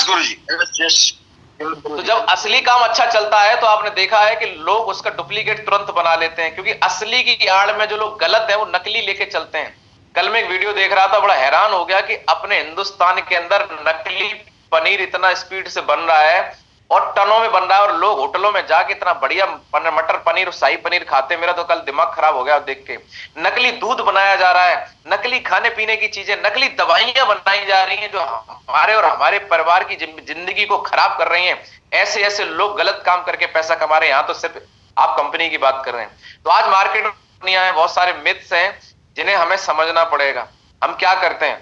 गुरुजी, यस। तो जब असली काम अच्छा चलता है तो आपने देखा है कि लोग उसका डुप्लीकेट तुरंत बना लेते हैं, क्योंकि असली की आड़ में जो लोग गलत है वो नकली लेके चलते हैं। कल मैं एक वीडियो देख रहा था, बड़ा हैरान हो गया कि अपने हिंदुस्तान के अंदर नकली पनीर इतना स्पीड से बन रहा है और टनों में बन रहा है, और लोग होटलों में जाके इतना बढ़िया मटर पनीर और शाही पनीर खाते हैं। मेरा तो कल दिमाग खराब हो गया देख के। नकली दूध बनाया जा रहा है, नकली खाने पीने की चीजें, नकली दवाइयां बनाई जा रही हैं जो हमारे और हमारे परिवार की जिंदगी को खराब कर रही हैं। ऐसे ऐसे लोग गलत काम करके पैसा कमा रहे हैं। यहां तो सिर्फ आप कंपनी की बात कर रहे हैं। तो आज मार्केट में बहुत सारे मिथ्स हैं जिन्हें हमें समझना पड़ेगा। हम क्या करते हैं?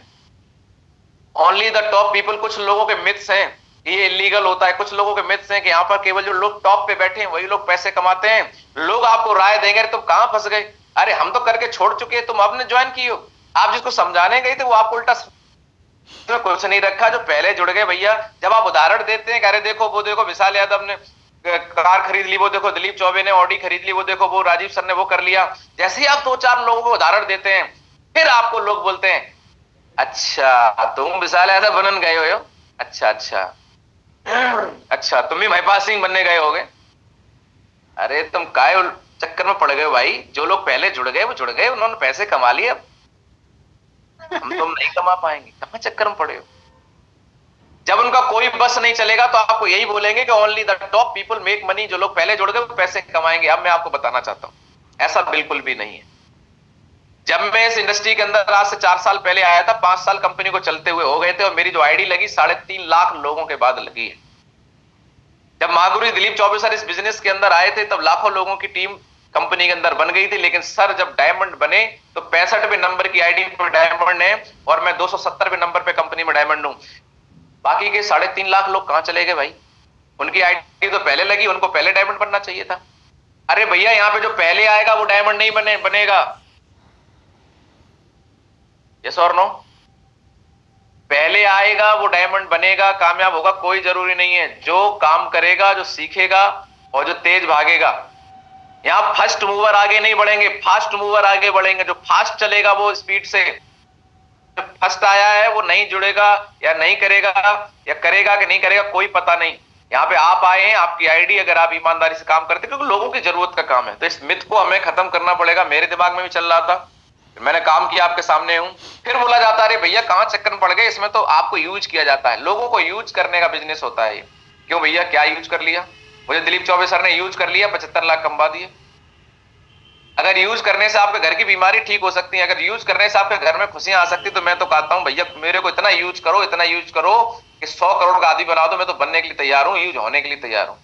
Only the top people. कुछ लोगों के मिथ्स हैं कि ये इलीगल होता है। कुछ लोगों के मिथ्स हैं कि यहाँ पर केवल जो लोग टॉप पे बैठे हैं वही लोग पैसे कमाते हैं। लोग आपको राय देंगे, तुम कहां फंस गए, अरे हम तो करके छोड़ चुके हैं, तुम आपने ज्वाइन की हो। आप जिसको समझाने गए थे वो आपको उल्टा कुछ नहीं रखा। जो पहले जुड़ गए भैया, जब आप उदाहरण देते हैं, अरे देखो वो देखो विशाल यादव ने कार खरीद ली, वो देखो दिलीप चौबे ने ऑडी खरीद ली, वो देखो वो राजीव सर ने वो कर लिया। जैसे ही आप 2-4 लोगों को उदाहरण देते हैं, फिर आपको लोग बोलते हैं अच्छा तुम विशाल यादव बनन गए हो। अच्छा अच्छा अच्छा, तुम भी महिपाल सिंह बनने गए होगे। अरे तुम काय चक्कर में पड़ गए हो भाई। जो लोग पहले जुड़ गए वो जुड़ गए, उन्होंने पैसे कमा लिए, अब हम तुम नहीं कमा पाएंगे। कहां चक्कर में पड़े हो? जब उनका कोई बस नहीं चलेगा तो आपको यही बोलेंगे कि only the top people make money. जो लोग पहले जुड़ गए वो पैसे कमाएंगे। अब मैं आपको बताना चाहता हूं ऐसा बिल्कुल भी नहीं है। जब मैं इस इंडस्ट्री के अंदर आज से 4 साल पहले आया था, 5 साल कंपनी को चलते हुए हो गए थे, और मेरी जो आईडी लगी 3.5 लाख लोगों के बाद लगी है। जब महागुरु दिलीप चौबे सर इस बिजनेस के अंदर आए थे तब लाखों लोगों की टीम कंपनी के अंदर बन गई थी। लेकिन सर जब डायमंड बने तो 65वें नंबर की आईडी पर डायमंड है और मैं 270वें नंबर पे कंपनी में डायमंड हूं। बाकी के 3.5 लाख लोग कहां चले गए भाई? उनकी आईडी तो पहले लगी, उनको पहले डायमंड बनना चाहिए था। अरे भैया यहाँ पे जो पहले आएगा वो डायमंड नहीं बनेगा। यस और नो? पहले आएगा वो डायमंड बनेगा, कामयाब होगा, कोई जरूरी नहीं है। जो काम करेगा, जो सीखेगा और जो तेज भागेगा। यहां फर्स्ट मूवर आगे नहीं बढ़ेंगे, फास्ट मूवर आगे बढ़ेंगे। जो फास्ट चलेगा वो स्पीड से, जो फर्स्ट आया है वो नहीं जुड़ेगा या नहीं करेगा, या करेगा कि नहीं करेगा कोई पता नहीं। यहाँ पे आप आए हैं, आपकी आईडी, अगर आप ईमानदारी से काम करते, क्योंकि लोगों की जरूरत का काम है। तो इस मिथ को हमें खत्म करना पड़ेगा। मेरे दिमाग में भी चल रहा था, मैंने काम किया, आपके सामने हूं। फिर बोला जाता है अरे भैया कहां चक्कर में पड़ गए, इसमें तो आपको यूज किया जाता है। लोगों को यूज करने का बिजनेस होता है ये। क्यों भैया, क्या यूज कर लिया? मुझे दिलीप चौबे सर ने यूज कर लिया, 75 लाख कमा दिए। अगर यूज करने से आपके घर की बीमारी ठीक हो सकती है, अगर यूज करने से आपके घर में खुशियां आ सकती, तो मैं तो कहता हूं भैया मेरे को इतना यूज करो, इतना यूज करो कि 100 करोड़ का आदमी बना दो। मैं तो बनने के लिए तैयार हूं, यूज होने के लिए तैयार हूं।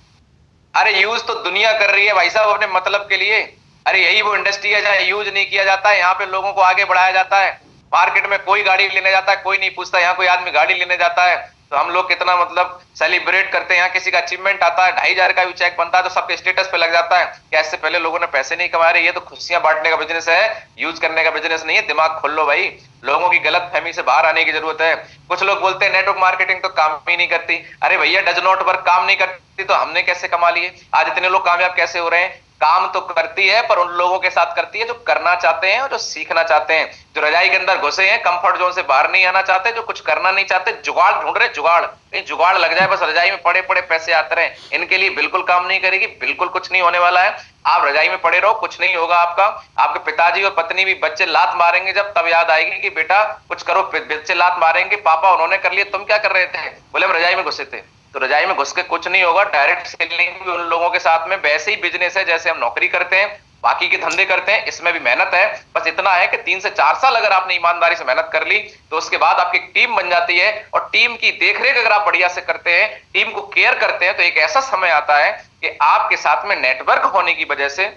अरे यूज तो दुनिया कर रही है भाई साहब अपने मतलब के लिए। अरे यही वो इंडस्ट्री है जहां यूज नहीं किया जाता है। यहाँ पे लोगों को आगे बढ़ाया जाता है। मार्केट में कोई गाड़ी लेने जाता है, कोई नहीं पूछता। यहाँ कोई आदमी गाड़ी लेने जाता है तो हम लोग कितना मतलब सेलिब्रेट करते हैं। यहाँ किसी का अचीवमेंट आता है, 2,500 का भी चेक बनता है तो सबके स्टेटस पे लग जाता है कि ऐसे पहले लोगों ने पैसे नहीं कमाए रहे। ये तो खुशियां बांटने का बिजनेस है, यूज करने का बिजनेस नहीं है। दिमाग खोल लो भाई, लोगों की गलत फहमी से बाहर आने की जरूरत है। कुछ लोग बोलते हैं नेटवर्क मार्केटिंग तो काम ही नहीं करती। अरे भैया डज नॉट वर्क, काम नहीं करती तो हमने कैसे कमा लिए? आज इतने लोग कामयाब कैसे हो रहे हैं? काम तो करती है पर उन लोगों के साथ करती है जो करना चाहते हैं और जो सीखना चाहते हैं, जो रजाई के अंदर घुसे हैं, कंफर्ट जोन से बाहर नहीं आना चाहते, जो कुछ करना नहीं चाहते, जुगाड़ ढूंढ रहे, जुगाड़ जुगाड़ लग जाए बस रजाई में पड़े पड़े पैसे आते रहे। इनके लिए बिल्कुल काम नहीं करेगी, बिल्कुल कुछ नहीं होने वाला है। आप रजाई में पड़े रहो, कुछ नहीं होगा आपका। आपके पिताजी और पत्नी भी बच्चे लात मारेंगे जब, तब याद आएगी कि बेटा कुछ करो। बच्चे लात मारेंगे, पापा उन्होंने कर लिया, तुम क्या कर रहे थे? बोले हम रजाई में घुसे थे। तो रजाई में घुस के कुछ नहीं होगा। डायरेक्ट सेलिंग भी उन लोगों के साथ में वैसे ही बिजनेस है जैसे हम नौकरी करते हैं, बाकी के धंधे करते हैं, इसमें भी मेहनत है। बस इतना है कि 3 से 4 साल अगर आपने ईमानदारी से मेहनत कर ली तो उसके बाद आपकी टीम बन जाती है, और टीम की देखरेख अगर आप बढ़िया से करते हैं, टीम को केयर करते हैं, तो एक ऐसा समय आता है कि आपके साथ में नेटवर्क होने की वजह से,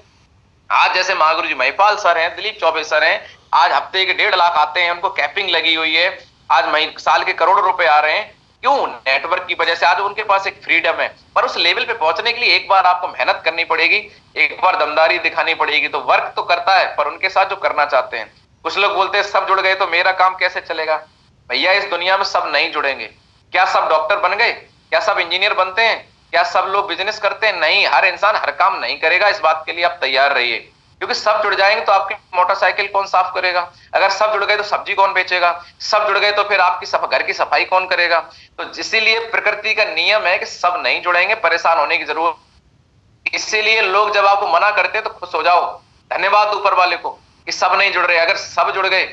आज जैसे महागुरु जी महिपाल सर हैं, दिलीप चौबे सर हैं, आज हफ्ते के 1.5 लाख आते हैं, उनको कैपिंग लगी हुई है, आज साल के करोड़ों रुपए आ रहे हैं। क्यों? नेटवर्क की वजह से। आज उनके पास एक फ्रीडम है, पर उस लेवल पे पहुंचने के लिए एक बार आपको मेहनत करनी पड़ेगी, एक बार दमदारी दिखानी पड़ेगी। तो वर्क तो करता है, पर उनके साथ जो करना चाहते हैं। कुछ लोग बोलते हैं सब जुड़ गए तो मेरा काम कैसे चलेगा। भैया इस दुनिया में सब नहीं जुड़ेंगे। क्या सब डॉक्टर बन गए? क्या सब इंजीनियर बनते हैं? क्या सब लोग बिजनेस करते हैं? नहीं, हर इंसान हर काम नहीं करेगा। इस बात के लिए आप तैयार रहिए, क्योंकि सब जुड़ जाएंगे तो आपकी मोटरसाइकिल कौन साफ करेगा? अगर सब जुड़ गए तो सब्जी कौन बेचेगा? सब जुड़ गए तो फिर आपकी घर की सफाई कौन करेगा? तो इसीलिए प्रकृति का नियम है कि सब नहीं जुड़ेंगे, परेशान होने की जरूरत। इसीलिए लोग जब आपको मना करते हैं तो खुश हो जाओ, धन्यवाद ऊपर वाले को कि सब नहीं जुड़ रहे। अगर सब जुड़ गए,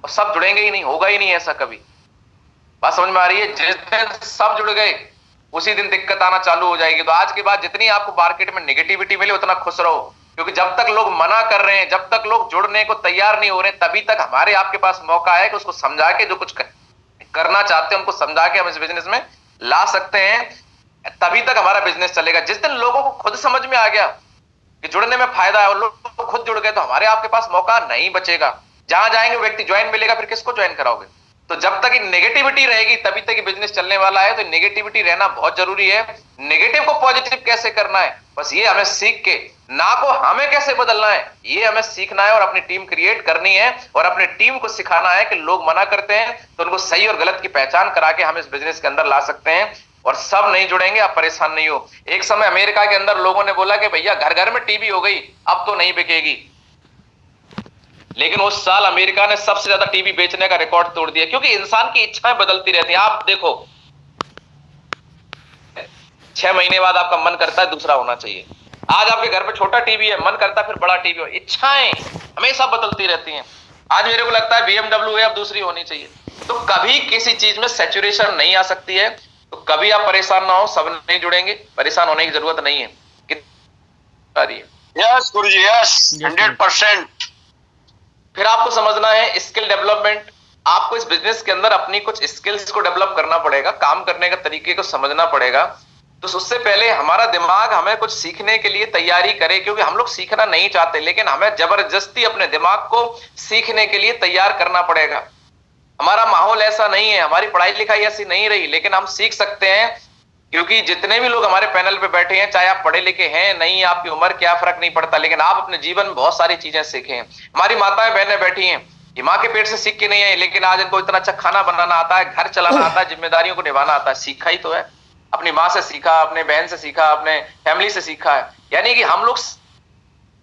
और सब जुड़ेंगे ही नहीं, होगा ही नहीं ऐसा कभी। बात समझ में आ रही है? जिस दिन सब जुड़ गए उसी दिन दिक्कत आना चालू हो जाएगी। तो आज के बाद जितनी आपको मार्केट में नेगेटिविटी मिले उतना खुश रहो, क्योंकि जब तक लोग मना कर रहे हैं, जब तक लोग जुड़ने को तैयार नहीं हो रहे, तभी तक हमारे आपके पास मौका है कि उसको समझा के, जो कुछ करना चाहते हैं उनको समझा के हम इस बिजनेस में ला सकते हैं। तभी तक हमारा बिजनेस चलेगा। जिस दिन लोगों को खुद समझ में आ गया कि जुड़ने में फायदा है और लोग खुद जुड़ गए, तो हमारे आपके पास मौका नहीं बचेगा। जहां जाएंगे व्यक्ति ज्वाइन मिलेगा, फिर किसको ज्वाइन कराओगे? तो जब तक नेगेटिविटी रहेगी तभी तक बिजनेस चलने वाला है। तो नेगेटिविटी रहना बहुत जरूरी है। नेगेटिव को पॉजिटिव कैसे करना है, बस ये हमें सीख के, ना को हमें कैसे बदलना है, ये हमें सीखना है और अपनी टीम क्रिएट करनी है, और अपनी टीम को सिखाना है कि लोग मना करते हैं तो उनको सही और गलत की पहचान करा के हम इस बिजनेस के अंदर ला सकते हैं। और सब नहीं जुड़ेंगे, आप परेशान नहीं हो। एक समय अमेरिका के अंदर लोगों ने बोला कि भैया घर घर में टीवी हो गई, अब तो नहीं बिकेगी। लेकिन उस साल अमेरिका ने सबसे ज्यादा टीवी बेचने का रिकॉर्ड तोड़ दिया, क्योंकि इंसान की इच्छाएं बदलती रहती हैं। आप देखो, 6 महीने बाद आपका मन करता है दूसरा होना चाहिए। आज आपके घर में छोटा टीवी है, मन करता है फिर बड़ा टीवी हो। इच्छाएं हमेशा बदलती रहती हैं। आज मेरे को लगता है BMW है, अब दूसरी होनी चाहिए। तो कभी किसी चीज में सैचुरेशन नहीं आ सकती है। तो कभी आप परेशान ना हो, सब नहीं जुड़ेंगे, परेशान होने की जरूरत नहीं है। यस गुरुजी, यस 100%। फिर आपको समझना है स्किल डेवलपमेंट। आपको इस बिजनेस के अंदर अपनी कुछ स्किल्स को डेवलप करना पड़ेगा, काम करने का तरीके को समझना पड़ेगा। तो उससे पहले हमारा दिमाग हमें कुछ सीखने के लिए तैयारी करे, क्योंकि हम लोग सीखना नहीं चाहते, लेकिन हमें जबरदस्ती अपने दिमाग को सीखने के लिए तैयार करना पड़ेगा। हमारा माहौल ऐसा नहीं है, हमारी पढ़ाई लिखाई ऐसी नहीं रही, लेकिन हम सीख सकते हैं। क्योंकि जितने भी लोग हमारे पैनल पे बैठे हैं, चाहे आप पढ़े लिखे हैं नहीं, आपकी उम्र क्या फर्क नहीं पड़ता, लेकिन आप अपने जीवन में बहुत सारी चीजें सीखे हैं। हमारी माताएं बहनें बैठी हैं, ये माँ के पेट से सीख के नहीं है, लेकिन आज इनको इतना अच्छा खाना बनाना आता है, घर चलाना आता है, जिम्मेदारियों को निभाना आता है। सीखा ही तो है, अपनी माँ से सीखा, अपने बहन से सीखा, अपने फैमिली से सीखा है। यानी कि हम लोग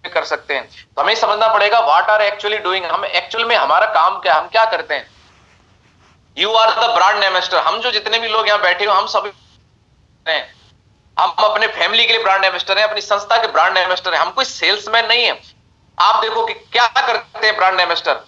कर सकते हैं। तो हमें समझना पड़ेगा व्हाट आर एक्चुअली डूइंग, हम एक्चुअल में हमारा काम क्या, हम क्या करते हैं। You are the brand ambassador. हम जो जितने भी लोग यहाँ बैठे हो, हम सभी हैं, हम अपने फैमिली के लिए ब्रांड एम्बेसडर हैं, अपनी संस्था के ब्रांड एम्बेसडर हैं। हम कोई सेल्समैन नहीं है। आप देखो कि क्या करते हैं ब्रांड एम्बेसडर।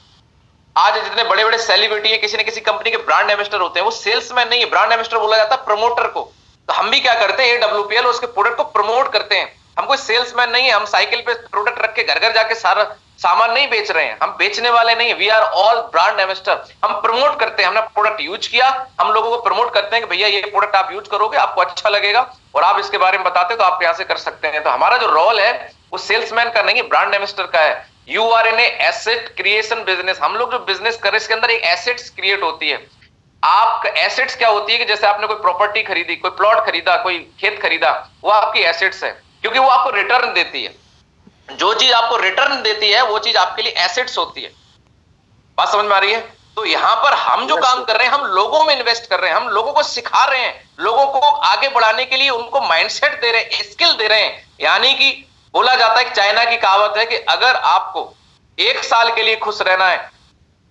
आज जितने बड़े बड़े सेलिब्रिटी है, किसी न किसी कंपनी के ब्रांड एम्बेसडर होते हैं, वो सेल्समैन नहीं है। ब्रांड एम्बेसडर बोला जाता है प्रमोटर को। तो हम भी क्या करते हैं, AWPL उसके प्रोडक्ट को प्रमोट करते हैं। हम कोई सेल्समैन नहीं है। हम साइकिल पे प्रोडक्ट रख के घर घर जाके सारा सामान नहीं बेच रहे हैं, हम बेचने वाले नहीं है। We are all brand ambassador. हम प्रमोट करते हैं, हमने प्रोडक्ट यूज किया, हम लोगों को प्रमोट करते हैं कि भैया ये प्रोडक्ट आप यूज करोगे, आपको अच्छा लगेगा, और आप इसके बारे में बताते हो तो आप यहां से कर सकते हैं। तो हमारा जो रोल है वो सेल्समैन का नहीं है, ब्रांड एम्बेसडर का है। You are in asset creation business. हम लोग जो बिजनेस कर रहे हैं इसके अंदर एक एसेट्स क्रिएट होती है। आपका एसेट्स क्या होती है कि जैसे आपने कोई प्रॉपर्टी खरीदी, कोई प्लॉट खरीदा, कोई खेत खरीदा, वो आपकी एसेट्स है, क्योंकि वो आपको रिटर्न देती है। जो चीज आपको रिटर्न देती है वो चीज आपके लिए एसेट्स होती है। बात समझ में आ रही है? तो यहां पर हम जो काम कर रहे हैं, हम लोगों में इन्वेस्ट कर रहे हैं, हम लोगों को सिखा रहे हैं, लोगों को आगे बढ़ाने के लिए उनको माइंडसेट दे रहे हैं, स्किल दे रहे हैं। यानी कि बोला जाता है कि चाइना की कहावत है कि अगर आपको 1 साल के लिए खुश रहना है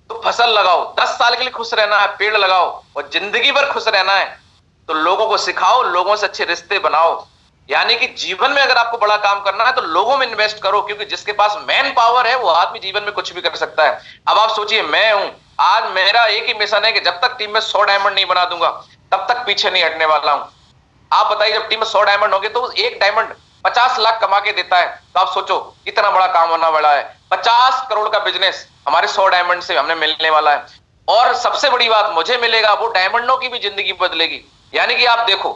तो फसल लगाओ, 10 साल के लिए खुश रहना है पेड़ लगाओ, और जिंदगी भर खुश रहना है तो लोगों को सिखाओ, लोगों से अच्छे रिश्ते बनाओ। यानी कि जीवन में अगर आपको बड़ा काम करना है तो लोगों में इन्वेस्ट करो, क्योंकि जिसके पास मैन पावर है वो आदमी जीवन में कुछ भी कर सकता है। अब आप सोचिए, मैं हूं, आज मेरा एक ही मिशन है कि जब तक टीम में 100 डायमंड नहीं बना दूंगा तब तक पीछे नहीं हटने वाला हूं। आप बताइए, जब टीम में 100 डायमंड होंगे तो एक डायमंड 50 लाख कमा के देता है, तो आप सोचो कितना बड़ा काम होना वाला है। 50 करोड़ का बिजनेस हमारे 100 डायमंड से हमें मिलने वाला है। और सबसे बड़ी बात मुझे मिलेगा, वो डायमंडों की भी जिंदगी बदलेगी। यानी कि आप देखो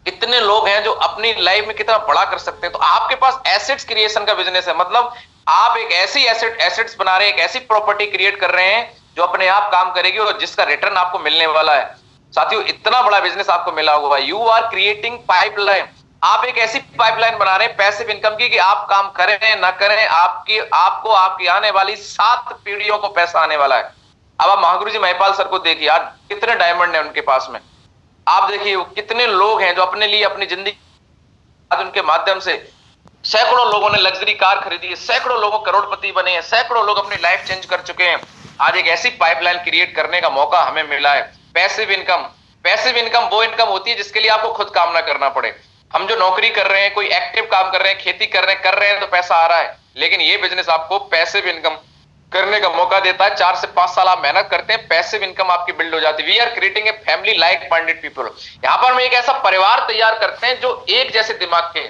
कितने लोग हैं जो अपनी लाइफ में कितना बड़ा कर सकते हैं। तो आपके पास एसेट्स क्रिएशन का बिजनेस है, मतलब आप एक ऐसी एसेट्स बना रहे हैं, एक ऐसी प्रॉपर्टी क्रिएट कर रहे हैं जो अपने आप काम करेगी और जिसका रिटर्न आपको मिलने वाला है। साथियों, इतना बड़ा बिजनेस आपको मिला हुआ है। You are creating pipeline. आप एक ऐसी पाइपलाइन बना रहे हैं पैसिव इनकम की कि आप काम करें ना करें, आपको आपकी आने वाली 7 पीढ़ियों को पैसा आने वाला है। अब आप महागुरु जी महिपाल सर को देखिए, आज कितने डायमंड है उनके पास में। आप देखिए कितने लोग हैं जो अपने लिए अपनी जिंदगी, आज उनके माध्यम से सैकड़ों लोगों ने लग्जरी कार खरीदी है, सैकड़ों लोगों करोड़पति बने हैं, सैकड़ों लोग अपनी लाइफ चेंज कर चुके हैं। आज एक ऐसी पाइपलाइन क्रिएट करने का मौका हमें मिला है। पैसिव इनकम, पैसिव इनकम वो इनकम होती है जिसके लिए आपको खुद काम ना करना पड़े। हम जो नौकरी कर रहे हैं, कोई एक्टिव काम कर रहे हैं, खेती कर रहे हैं तो पैसा आ रहा है, लेकिन ये बिजनेस आपको पैसिव इनकम करने का मौका देता है। 4 से 5 साल आप मेहनत करते हैं, पैसिव इनकम आपकी बिल्ड हो जाती है। We are creating a family like minded people. यहां पर हम एक ऐसा परिवार तैयार करते हैं जो एक जैसे दिमाग के,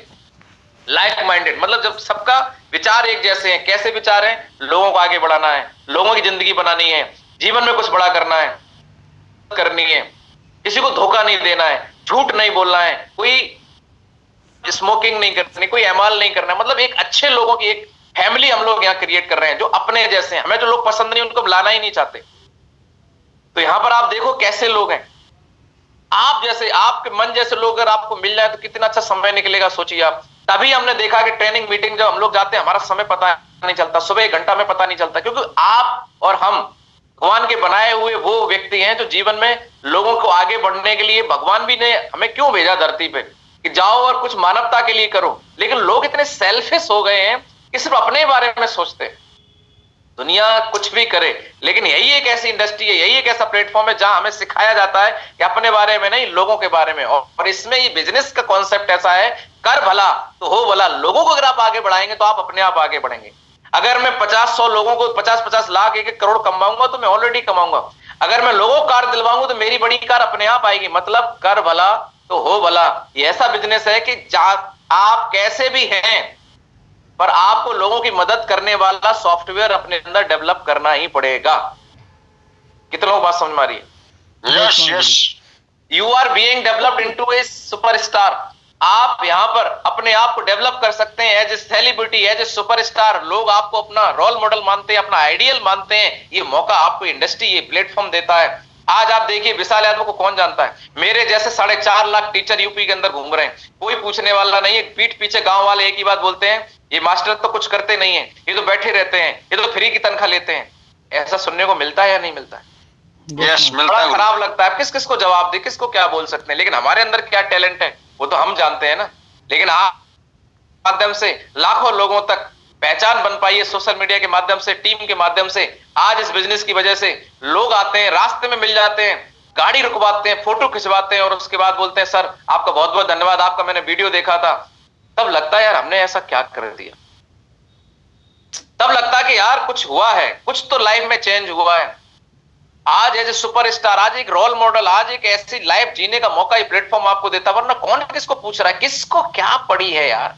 लाइक माइंडेड, मतलब जब सबका विचार एक जैसे हैं। कैसे विचार हैं? लोगों को आगे बढ़ाना है, लोगों की जिंदगी बनानी है, जीवन में कुछ बड़ा करना है, करनी है, किसी को धोखा नहीं देना है, झूठ नहीं बोलना है, कोई स्मोकिंग नहीं करनी, कोई एमाल नहीं करना। मतलब एक अच्छे लोगों की एक फैमिली हम लोग यहाँ क्रिएट कर रहे हैं जो अपने जैसे हैं। हमें जो लोग पसंद नहीं उनको लाना ही नहीं चाहते। तो यहां पर आप देखो कैसे लोग हैं, आप जैसे, आपके मन जैसे लोग अगर आपको मिल जाए तो कितना अच्छा समय निकलेगा, सोचिए आप। तभी हमने देखा कि ट्रेनिंग मीटिंग जब हम लोग जाते हैं, हमारा समय पता नहीं चलता, सुबह 1 घंटा में पता नहीं चलता, क्योंकि आप और हम भगवान के बनाए हुए वो व्यक्ति हैं जो जीवन में लोगों को आगे बढ़ने के लिए, भगवान भी ने हमें क्यों भेजा धरती पे कि जाओ और कुछ मानवता के लिए करो। लेकिन लोग इतने सेल्फिश हो गए हैं कि सिर्फ अपने बारे में सोचते हैं। दुनिया कुछ भी करे, लेकिन यही एक ऐसी इंडस्ट्री है, यही एक ऐसा प्लेटफॉर्म है जहां हमें सिखाया जाता है कि अपने बारे में नहीं, लोगों के बारे में। और इसमें ये बिजनेस का कॉन्सेप्ट ऐसा है, कर भला तो हो भला। लोगों को अगर आप आगे बढ़ाएंगे तो आप अपने आप आगे बढ़ेंगे। अगर मैं 50-100 लोगों को 50-50 लाख 1-1 करोड़ कमाऊंगा तो मैं ऑलरेडी कमाऊंगा। अगर मैं लोगों को कार दिलवाऊंगा तो मेरी बड़ी कार अपने आप आएगी। मतलब कर भला तो हो भला। ये ऐसा बिजनेस है कि आप कैसे भी हैं, पर आपको लोगों की मदद करने वाला सॉफ्टवेयर अपने अंदर डेवलप करना ही पड़ेगा। कितने लोग बात समझ में आ रही है? Yes yes. You are being developed into a superstar. आप यहां पर अपने आप को डेवलप कर सकते हैं as a celebrity, as a superstar. लोग आपको अपना रोल मॉडल मानते हैं, अपना आइडियल मानते हैं। ये मौका आपको इंडस्ट्री, ये प्लेटफॉर्म देता है। आज आप देखिए विशाल यादव को कौन जानता है? मेरे जैसे 4.5 लाख टीचर यूपी के अंदर घूम रहे हैं, कोई पूछने वाला नहीं है। पीठ पीछे गांव वाले एक ही बात बोलते हैं, ये मास्टर तो कुछ करते नहीं है, ये तो बैठे रहते हैं, ये तो फ्री की तनख्वाह लेते हैं। ऐसा सुनने को मिलता है या नहीं मिलता है? यस, मिलता बड़ा है। खराब लगता है। किस किस को जवाब दे, किसको क्या बोल सकते हैं? लेकिन हमारे अंदर क्या टैलेंट है वो तो हम जानते हैं ना। लेकिन आप माध्यम से लाखों लोगों तक पहचान बन पाई है, सोशल मीडिया के माध्यम से, टीम के माध्यम से। आज इस बिजनेस की वजह से लोग आते हैं, रास्ते में मिल जाते हैं, गाड़ी रुकवाते हैं, फोटो खिंचवाते हैं और उसके बाद बोलते हैं सर आपका बहुत बहुत धन्यवाद, आपका मैंने वीडियो देखा था। तब लगता है यार हमने ऐसा क्या कर दिया। तब लगता है कि यार कुछ हुआ है, कुछ तो लाइफ में चेंज हुआ है। आज एज ए सुपरस्टार, आज एक रोल मॉडल, आज एक ऐसी लाइफ जीने का मौका ये प्लेटफॉर्म आपको देता। वरना कौन किसको पूछ रहा है, किसको क्या पड़ी है यार।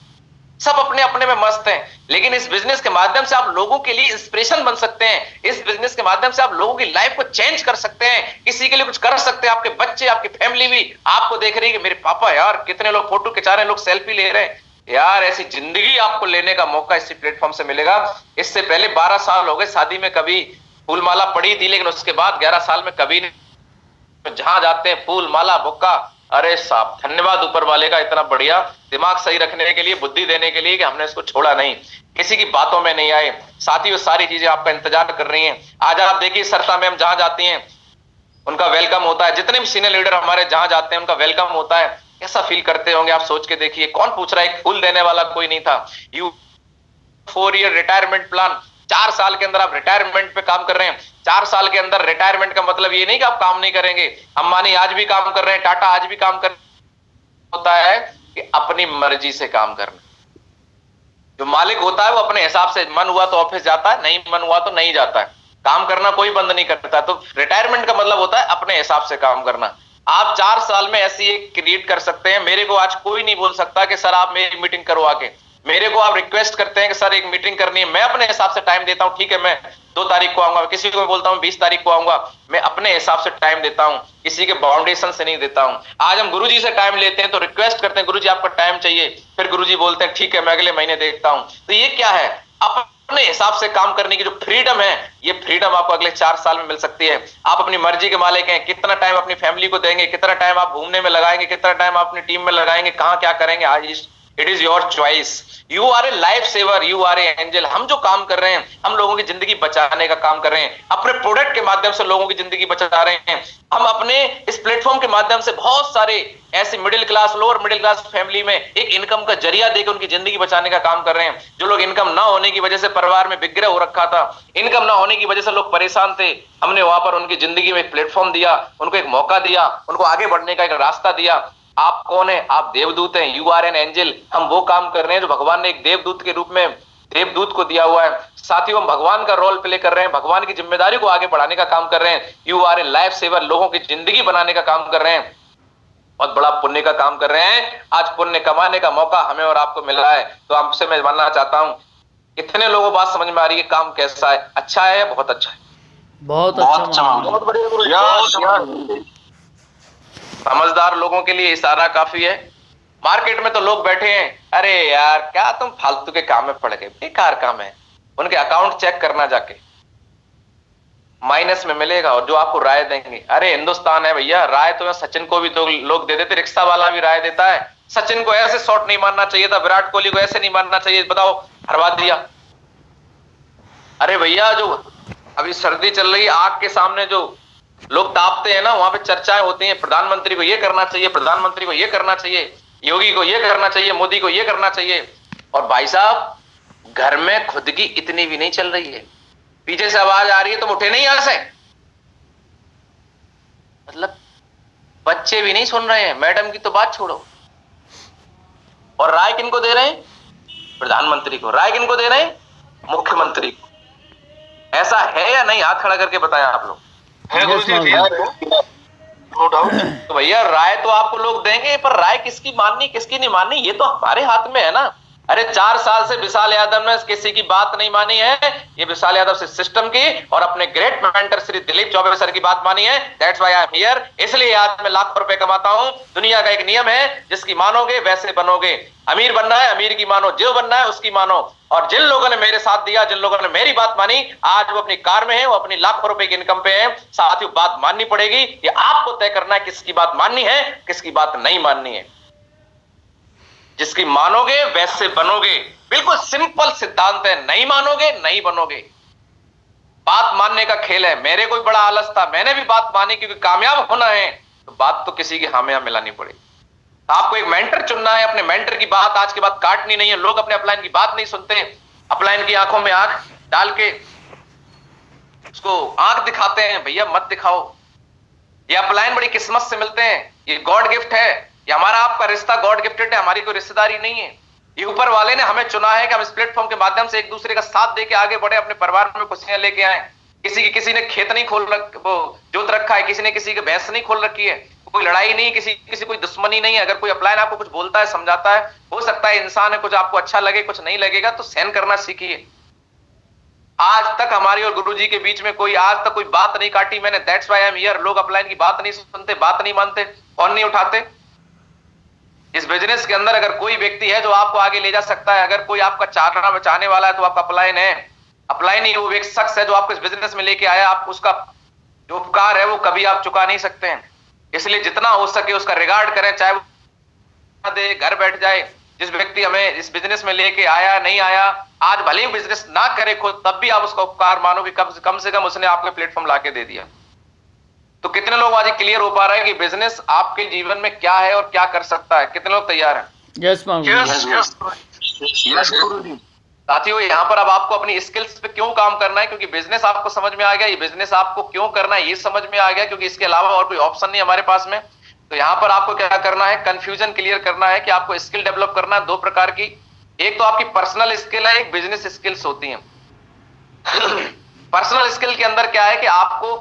सब अपने अपने में मस्त हैं। लेकिन इस बिजनेस के माध्यम से आप लोगों के लिए इंस्पिरेशन बन सकते हैं। इस बिजनेस के माध्यम से आप लोगों की लाइफ को चेंज कर सकते हैं, किसी के लिए कुछ कर सकते हैं। आपके बच्चे, आपकी फैमिली भी आपको देख रही है कि मेरे पापा यार कितने लोग फोटो खिंचा रहे हैं, लोग सेल्फी ले रहे हैं। यार ऐसी जिंदगी आपको लेने का मौका इसी प्लेटफॉर्म से मिलेगा। इससे पहले 12 साल हो गए शादी में, कभी फूल माला पड़ी थी, लेकिन उसके बाद 11 साल में कभी नहीं। जहां जाते हैं फूल माला बुक्का। अरे साहब धन्यवाद ऊपर वाले का, इतना बढ़िया दिमाग सही रखने के लिए, बुद्धि देने के लिए कि हमने इसको छोड़ा नहीं, किसी की बातों में नहीं आए। साथ ही वो सारी चीजें आपका इंतजार कर रही हैं। आज आप देखिए सरसा मैम जहां जाती हैं उनका वेलकम होता है। जितने भी सीनियर लीडर हमारे जहां जाते हैं उनका वेलकम होता है। कैसा फील करते होंगे आप सोच के देखिए। कौन पूछ रहा है, एक फूल देने वाला कोई नहीं था। यू 4 ईयर रिटायरमेंट प्लान, 4 साल के अंदर आप रिटायरमेंट पे काम कर रहे हैं। 4 साल के अंदर रिटायरमेंट का मतलब ये नहीं कि आप काम नहीं करेंगे। अंबानी आज भी काम कर रहे हैं, टाटा आज भी काम कर रहे हैं। होता है कि अपनी मर्जी से काम करना। जो मालिक होता है वो अपने हिसाब से, मन हुआ तो ऑफिस जाता है, नहीं मन हुआ तो नहीं जाता है। काम करना कोई बंद नहीं करता। तो रिटायरमेंट का मतलब होता है अपने हिसाब से काम करना। आप 4 साल में ऐसी एक क्रिएट कर सकते हैं। मेरे को आज कोई नहीं बोल सकता कि सर आप मेरी मीटिंग करवा के, मेरे को आप रिक्वेस्ट करते हैं कि सर एक मीटिंग करनी है, मैं अपने हिसाब से टाइम देता हूं। ठीक है, मैं 2 तारीख को आऊंगा, किसी को बोलता हूं 20 तारीख को आऊंगा, मैं अपने हिसाब से टाइम देता हूं, किसी के बाउंडेशन से नहीं देता हूं। आज हम गुरुजी से टाइम लेते हैं तो रिक्वेस्ट करते हैं गुरुजी आपका टाइम चाहिए, फिर गुरुजी बोलते हैं ठीक है मैं अगले महीने देखता हूं। तो ये क्या है, अपने हिसाब से काम करने की जो फ्रीडम है, ये फ्रीडम आपको अगले 4 साल में मिल सकती है। आप अपनी मर्जी के मालिक हैं, कितना टाइम अपनी फैमिली को देंगे, कितना टाइम आप घूमने में लगाएंगे, कितना टाइम आप अपनी टीम में लगाएंगे, कहां क्या करेंगे, आज it is your choice. You are a life saver, you are a angel. हम जो काम कर रहे हैं, हम लोगों की जिंदगी बचाने का काम कर रहे हैं, अपने प्रोडक्ट के माध्यम से लोगों की जिंदगी बचा रहे हैं। हम अपने इस प्लेटफॉर्म के माध्यम से बहुत सारे ऐसे middle class, lower middle class family में एक इनकम का जरिया देकर उनकी जिंदगी बचाने का काम कर रहे हैं। जो लोग इनकम ना होने की वजह से परिवार में विग्रह हो रखा था, इनकम ना होने की वजह से लोग परेशान थे, हमने वहां पर उनकी जिंदगी में एक प्लेटफॉर्म दिया, उनको एक मौका दिया, उनको आगे बढ़ने का एक रास्ता दिया। आप कौन है? आप देवदूत हैं, यू आर एन एंजल। हम वो काम कर रहे हैं जो भगवान ने एक देवदूत के रूप में देवदूत को दिया हुआ है। साथियों, हम भगवान का रोल प्ले कर रहे हैं, भगवान की जिम्मेदारी को आगे बढ़ाने का काम कर रहे हैं। You are a life saver, लोगों की जिंदगी बनाने का काम कर रहे हैं, बहुत बड़ा पुण्य का काम कर रहे हैं। आज पुण्य कमाने का मौका हमें और आपको मिल रहा है। तो आपसे मैं जानना चाहता हूं, कितने लोगों को बात समझ में आ रही है? काम कैसा है? अच्छा है? बहुत अच्छा है, बहुत अच्छा, बहुत बढ़िया। समझदार लोगों के लिए इशारा काफी है। मार्केट में तो लोग बैठे हैं, अरे यार क्या तुम फालतू के काम में पड़ गए, बेकार काम है। उनके अकाउंट चेक करना जाके, माइनस में मिलेगा। और जो आपको राय देंगे, अरे हिंदुस्तान है भैया, राय तो सचिन को भी तो लोग दे देते, रिक्शा वाला भी राय देता है। सचिन को ऐसे शॉट नहीं मारना चाहिए था, विराट कोहली को ऐसे नहीं मारना चाहिए, बताओ, हरवा दिया। अरे भैया, जो अभी सर्दी चल रही है, आग के सामने जो लोग तापते हैं ना, वहां पे चर्चाएं होती हैं, प्रधानमंत्री को ये करना चाहिए, प्रधानमंत्री को ये करना चाहिए, योगी को ये करना चाहिए, मोदी को ये करना चाहिए। और भाई साहब, घर में खुद की इतनी भी नहीं चल रही है, पीछे से आवाज आ रही है, तुम उठे नहीं यहां से। मतलब बच्चे भी नहीं सुन रहे हैं, मैडम की तो बात छोड़ो। और राय किनको दे रहे हैं? प्रधानमंत्री को। राय किनको दे रहे हैं? मुख्यमंत्री को। ऐसा है या नहीं? हाथ खड़ा करके बताएं आप लोग। No doubt. तो भैया, राय तो आपको लोग देंगे, पर राय किसकी माननी किसकी नहीं माननी, ये तो हमारे हाथ में है ना। अरे 4 साल से विशाल यादव ने किसी की बात नहीं मानी है, ये विशाल यादव से सिस्टम की और अपने great mentor Shri Dilip Choubey sir की बात मानी है। That's why I am here. इसलिए आज मैं लाखों रुपए कमाता हूं। दुनिया का एक नियम है, जिसकी मानोगे वैसे बनोगे। अमीर बनना है, अमीर की मानो, जो बनना है उसकी मानो। और जिन लोगों ने मेरे साथ दिया, जिन लोगों ने मेरी बात मानी, आज वो अपनी कार में है, वो अपनी लाखों रुपए की इनकम पे है। साथियों, बात माननी पड़ेगी, ये आपको तय करना है किसकी बात माननी है, किसकी बात नहीं माननी है। जिसकी मानोगे वैसे बनोगे, बिल्कुल सिंपल सिद्धांत है। नहीं मानोगे नहीं बनोगे। बात मानने का खेल है। मेरे को भी बड़ा आलस था, मैंने भी बात मानी, क्योंकि कामयाब होना है तो बात तो किसी की हामिया मिलानी पड़ेगी। आपको एक मेंटर चुनना है, अपने मेंटर की बात आज के बाद काटनी नहीं है। लोग अपने अपलाइन की बात नहीं सुनते, अपलाइन की आंखों में आंख डाल के उसको आंख दिखाते हैं। भैया मत दिखाओ, ये अपलाइन बड़ी किस्मत से मिलते हैं, ये गॉड गिफ्ट है, ये हमारा आपका रिश्ता गॉड गिफ्टेड है, हमारी कोई रिश्तेदारी नहीं है। ये ऊपर वाले ने हमें चुना है कि हम इस प्लेटफॉर्म के माध्यम से एक दूसरे का साथ देके आगे बढ़े, अपने परिवार में खुशियां लेके आए। किसी ने खेत नहीं जोत रखा है, किसी ने किसी की भैंस नहीं खोल रखी है, कोई लड़ाई नहीं, किसी कोई दुश्मनी नहीं है। अगर कोई अपलाइन आपको कुछ बोलता है, समझाता है, हो सकता है इंसान है, कुछ आपको अच्छा लगे, कुछ नहीं लगेगा, तो सहन करना सीखिए। आज तक हमारी और गुरुजी के बीच में कोई आज तक कोई बात नहीं काटी मैंने। That's why I am here. लोग अपलाइन की बात नहीं सुनते, बात नहीं मानते, फोन नहीं उठाते। इस बिजनेस के अंदर अगर कोई व्यक्ति है जो आपको आगे ले जा सकता है, अगर कोई आपका चाहना बचाने वाला है, तो आपका अपलाइन है। अपलाइन ही वो एक शख्स है जो आपको इस बिजनेस में लेके आया। आप उसका जो उपकार है वो कभी आप चुका नहीं सकते हैं। इसलिए जितना हो सके उसका रिगार्ड करें, चाहे वो दे, घर बैठ जाए। जिस व्यक्ति हमें इस बिजनेस में लेके आया, नहीं आया, आज भले ही बिजनेस ना करे खुद, तब भी आप उसका उपकार मानो कि कम से कम उसने आपको प्लेटफॉर्म लाके दे दिया। तो कितने लोग आज क्लियर हो पा रहे हैं कि बिजनेस आपके जीवन में क्या है और क्या कर सकता है? कितने लोग तैयार हैं? यस साथियों, यहाँ पर अब आपको अपनी स्किल्स पे क्यों काम करना है, क्योंकि बिजनेस आपको समझ में आ गया। ये बिजनेस आपको क्यों करना है ये समझ में आ गया, क्योंकि इसके अलावा और कोई ऑप्शन नहीं हमारे पास में। तो यहाँ पर आपको क्या करना है, कंफ्यूजन क्लियर करना है कि आपको स्किल डेवलप करना है 2 प्रकार की। एक तो आपकी पर्सनल स्किल है, एक बिजनेस स्किल्स होती हैं। पर्सनल स्किल के अंदर क्या है कि आपको